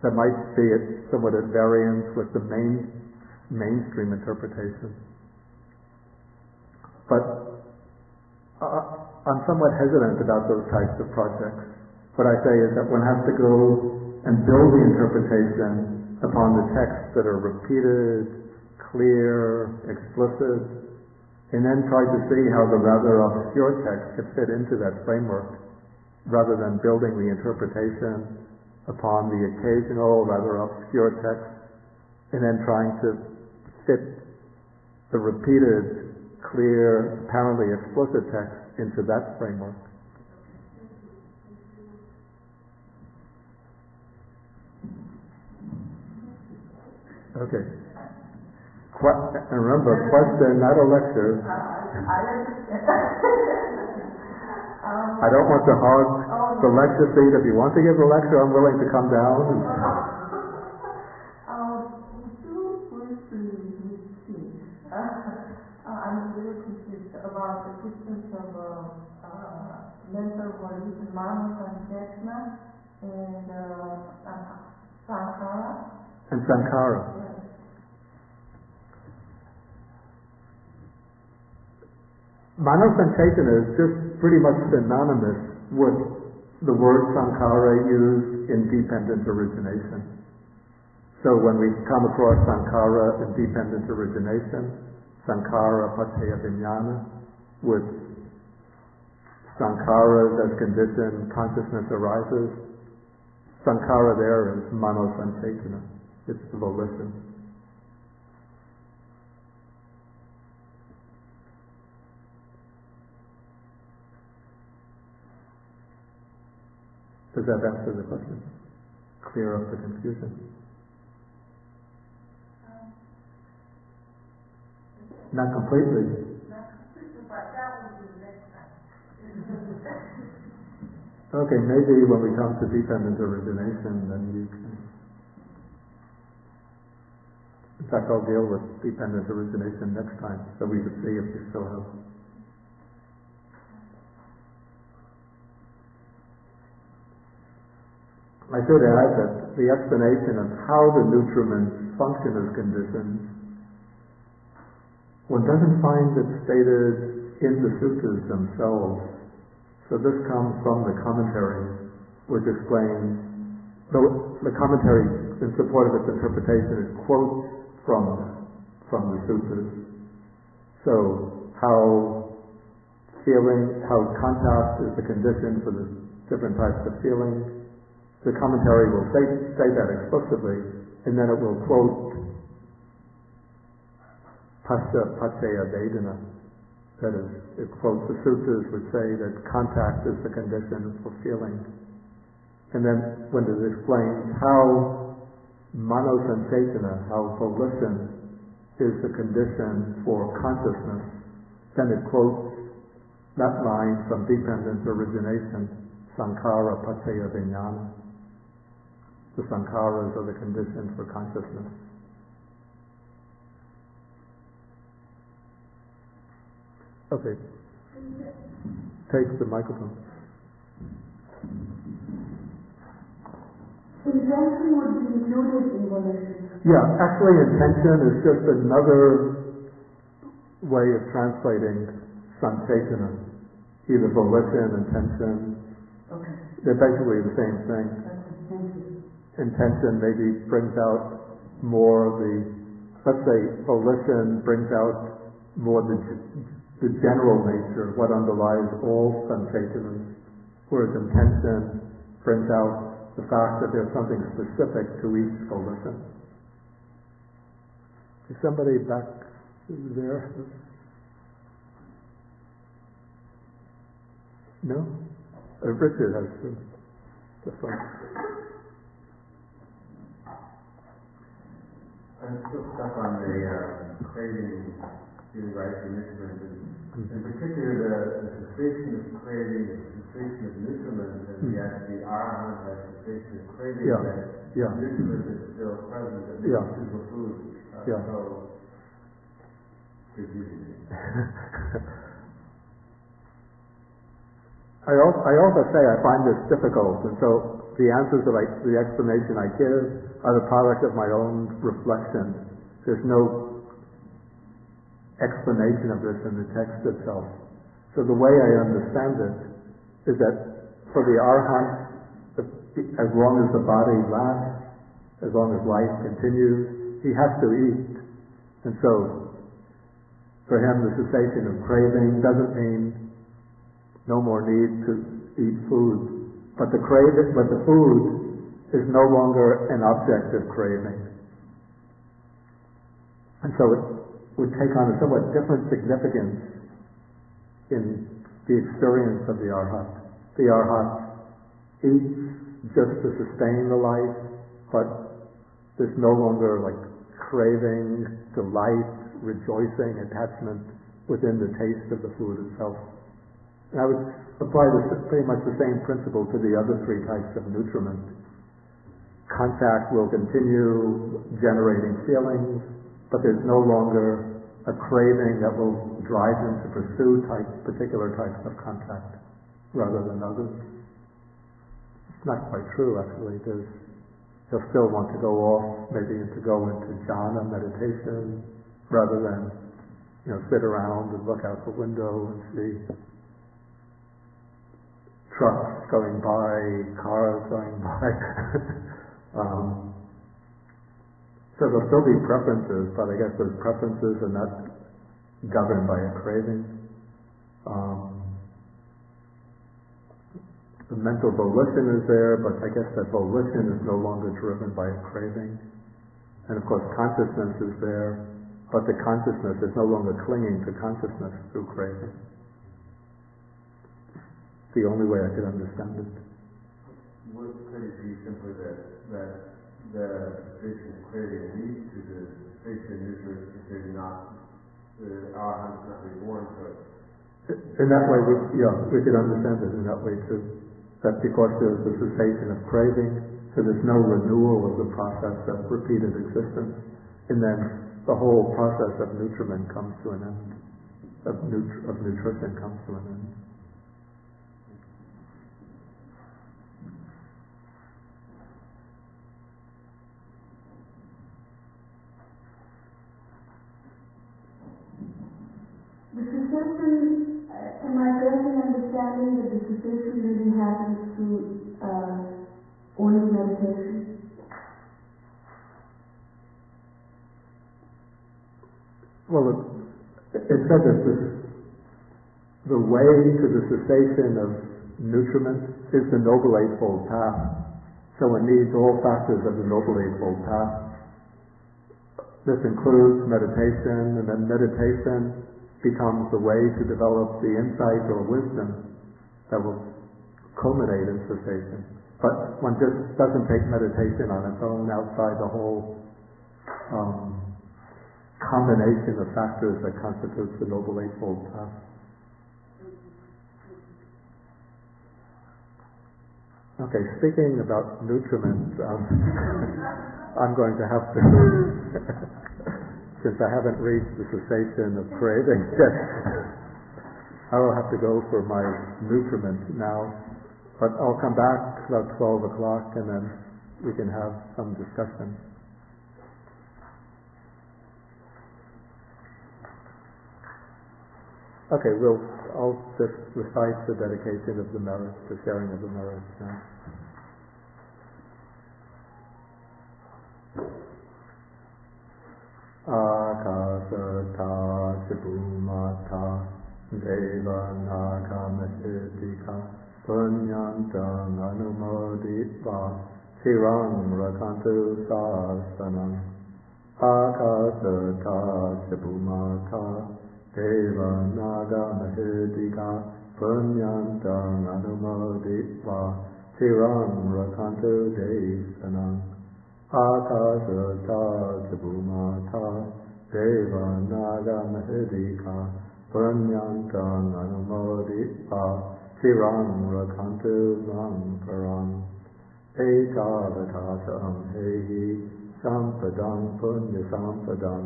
that might be somewhat at variance with the mainstream interpretation. But I'm somewhat hesitant about those types of projects. What I say is that one has to go and build the interpretation upon the texts that are repeated, clear, explicit, and then try to see how the rather obscure text could fit into that framework, rather than building the interpretation upon the occasional, rather obscure text, and then trying to fit the repeated, clear, apparently explicit text into that framework. Okay. And remember, question, not a lecture. I don't want to hog the lecture seat. If you want to give a lecture, I'm willing to come down. I'm a little confused about the systems of mental bodies, Mano Sanchesna and Sankhara. And Sankhara. Yes. Mano-sensation is just pretty much synonymous with the word sankhara used in dependent origination. So when we come across sankhara and dependent origination, sankhara paccaya vijnana, with sankharas as conditioned consciousness arises, sankhara there is mano sanchetana, it's the volition. Does that answer the question? Clear up the confusion? Not completely. But that will be the next time. Okay, maybe when we come to dependent origination, then you can... In fact, I'll deal with dependent origination next time, so we can see if you still have... I should add that the explanation of how the nutriments function as conditions, one doesn't find it stated in the sutras themselves. So this comes from the commentary, which explains, the commentary in support of its interpretation is quotes from the sutras. So how contact is the condition for the different types of feeling. The commentary will say that explicitly, and then it will quote Pascha Paccaya Vedana. That is, it quotes the sutras which say that contact is the condition for feeling. And then when it explains how mano sanchetana, how volition is the condition for consciousness, then it quotes that line from dependent origination, sankhara paccaya vijnana. The sankharas are the condition for consciousness. Okay. Take the microphone. Intention would be included in volition. Yeah, actually intention is just another way of translating sanchetana. Either volition, intention. Okay. They're basically the same thing. Thank you. Intention maybe brings out more of the, let's say volition brings out more the general nature, what underlies all sanchetanas, whereas intention brings out the fact that there's something specific to each volition. Is somebody back there? No? Richard has the phone. I'm still stuck on the craving, feeling right for nutriment, and in particular the cessation of craving, the cessation of nutriment, and yet the arahant has cessation of craving, that nutriment is still present, at least superfood. So confusing me. I also say I find this difficult, and so the answers the explanation I give are the product of my own reflection. There's no explanation of this in the text itself. So the way I understand it is that for the arahant, as long as the body lasts, as long as life continues, he has to eat. And so for him the cessation of craving doesn't mean no more need to eat food. But the food is no longer an object of craving. And so it would take on a somewhat different significance in the experience of the arhat. The arhat eats just to sustain the life, but there's no longer like craving, delight, rejoicing, attachment within the taste of the food itself. And I would apply pretty much the same principle to the other three types of nutriment. Contact will continue generating feelings, but there's no longer a craving that will drive him to pursue particular types of contact rather than others. It's not quite true, actually. He'll still want to go off, maybe to go into jhana meditation, rather than sit around and look out the window and see trucks going by, cars going by. So there'll still be preferences, but I guess those preferences are not governed by a craving. The mental volition is there, but I guess that volition is no longer driven by a craving. And of course consciousness is there, but the consciousness is no longer clinging to consciousness through craving. It's the only way I could understand it. Could it be simply that the cessation of craving leads to the cessation of nutriment because the arahant is not reborn to it? In that way, we could understand it in that way too. That because there's the cessation of craving, so there's no renewal of the process of repeated existence, and then the whole process of nutriment comes to an end, of nutrition comes to an end. The cessation, am I correct in understanding that the cessation really happens through only meditation? Well, it said that the way to the cessation of nutriment is the Noble Eightfold Path. So it needs all factors of the Noble Eightfold Path. This includes meditation, and then meditation becomes the way to develop the insight or wisdom that will culminate in cessation. But one just doesn't take meditation on its own outside the whole combination of factors that constitutes the Noble Eightfold Path. Okay, speaking about nutriment, I'm going to have to since I haven't reached the cessation of craving yet, I will have to go for my nutriment now. But I'll come back about 12 o'clock and then we can have some discussion. Okay, I'll just recite the dedication of the merits, the sharing of the merits now. Akasata Chibumata Deva Naga Mahitika Punyantang Anumoditva Chirang Rakantu Sasanam. Akasata Chibumata Deva Naga Mahitika Punyantang Anumoditva Chirang Rakantu Desanam. Akasata Chibumata Deva Naga Mahidika Punyantang Anumoditva Chirang Rakantu Nam Param Ekavatasam Hehi Sampadam Punya Sampadam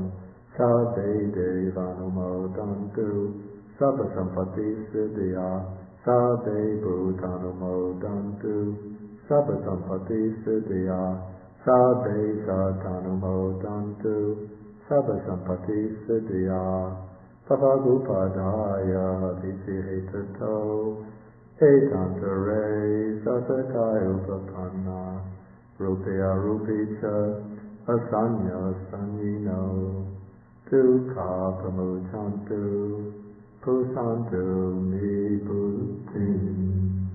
Sabbe Devanumodantu Sabba Sampati Siddhya Sabbe Bhutanumodantu Sabba Sampati Siddhya Sabbe Satanumodantu Sabba Sampati Siddhya Pavagupadaya Vicihitato Ekantare Satakaya Upapanna Rupya Rupicha Asanya Sanyino Dukha Pramuchantu Pusantu Mi Buddhim.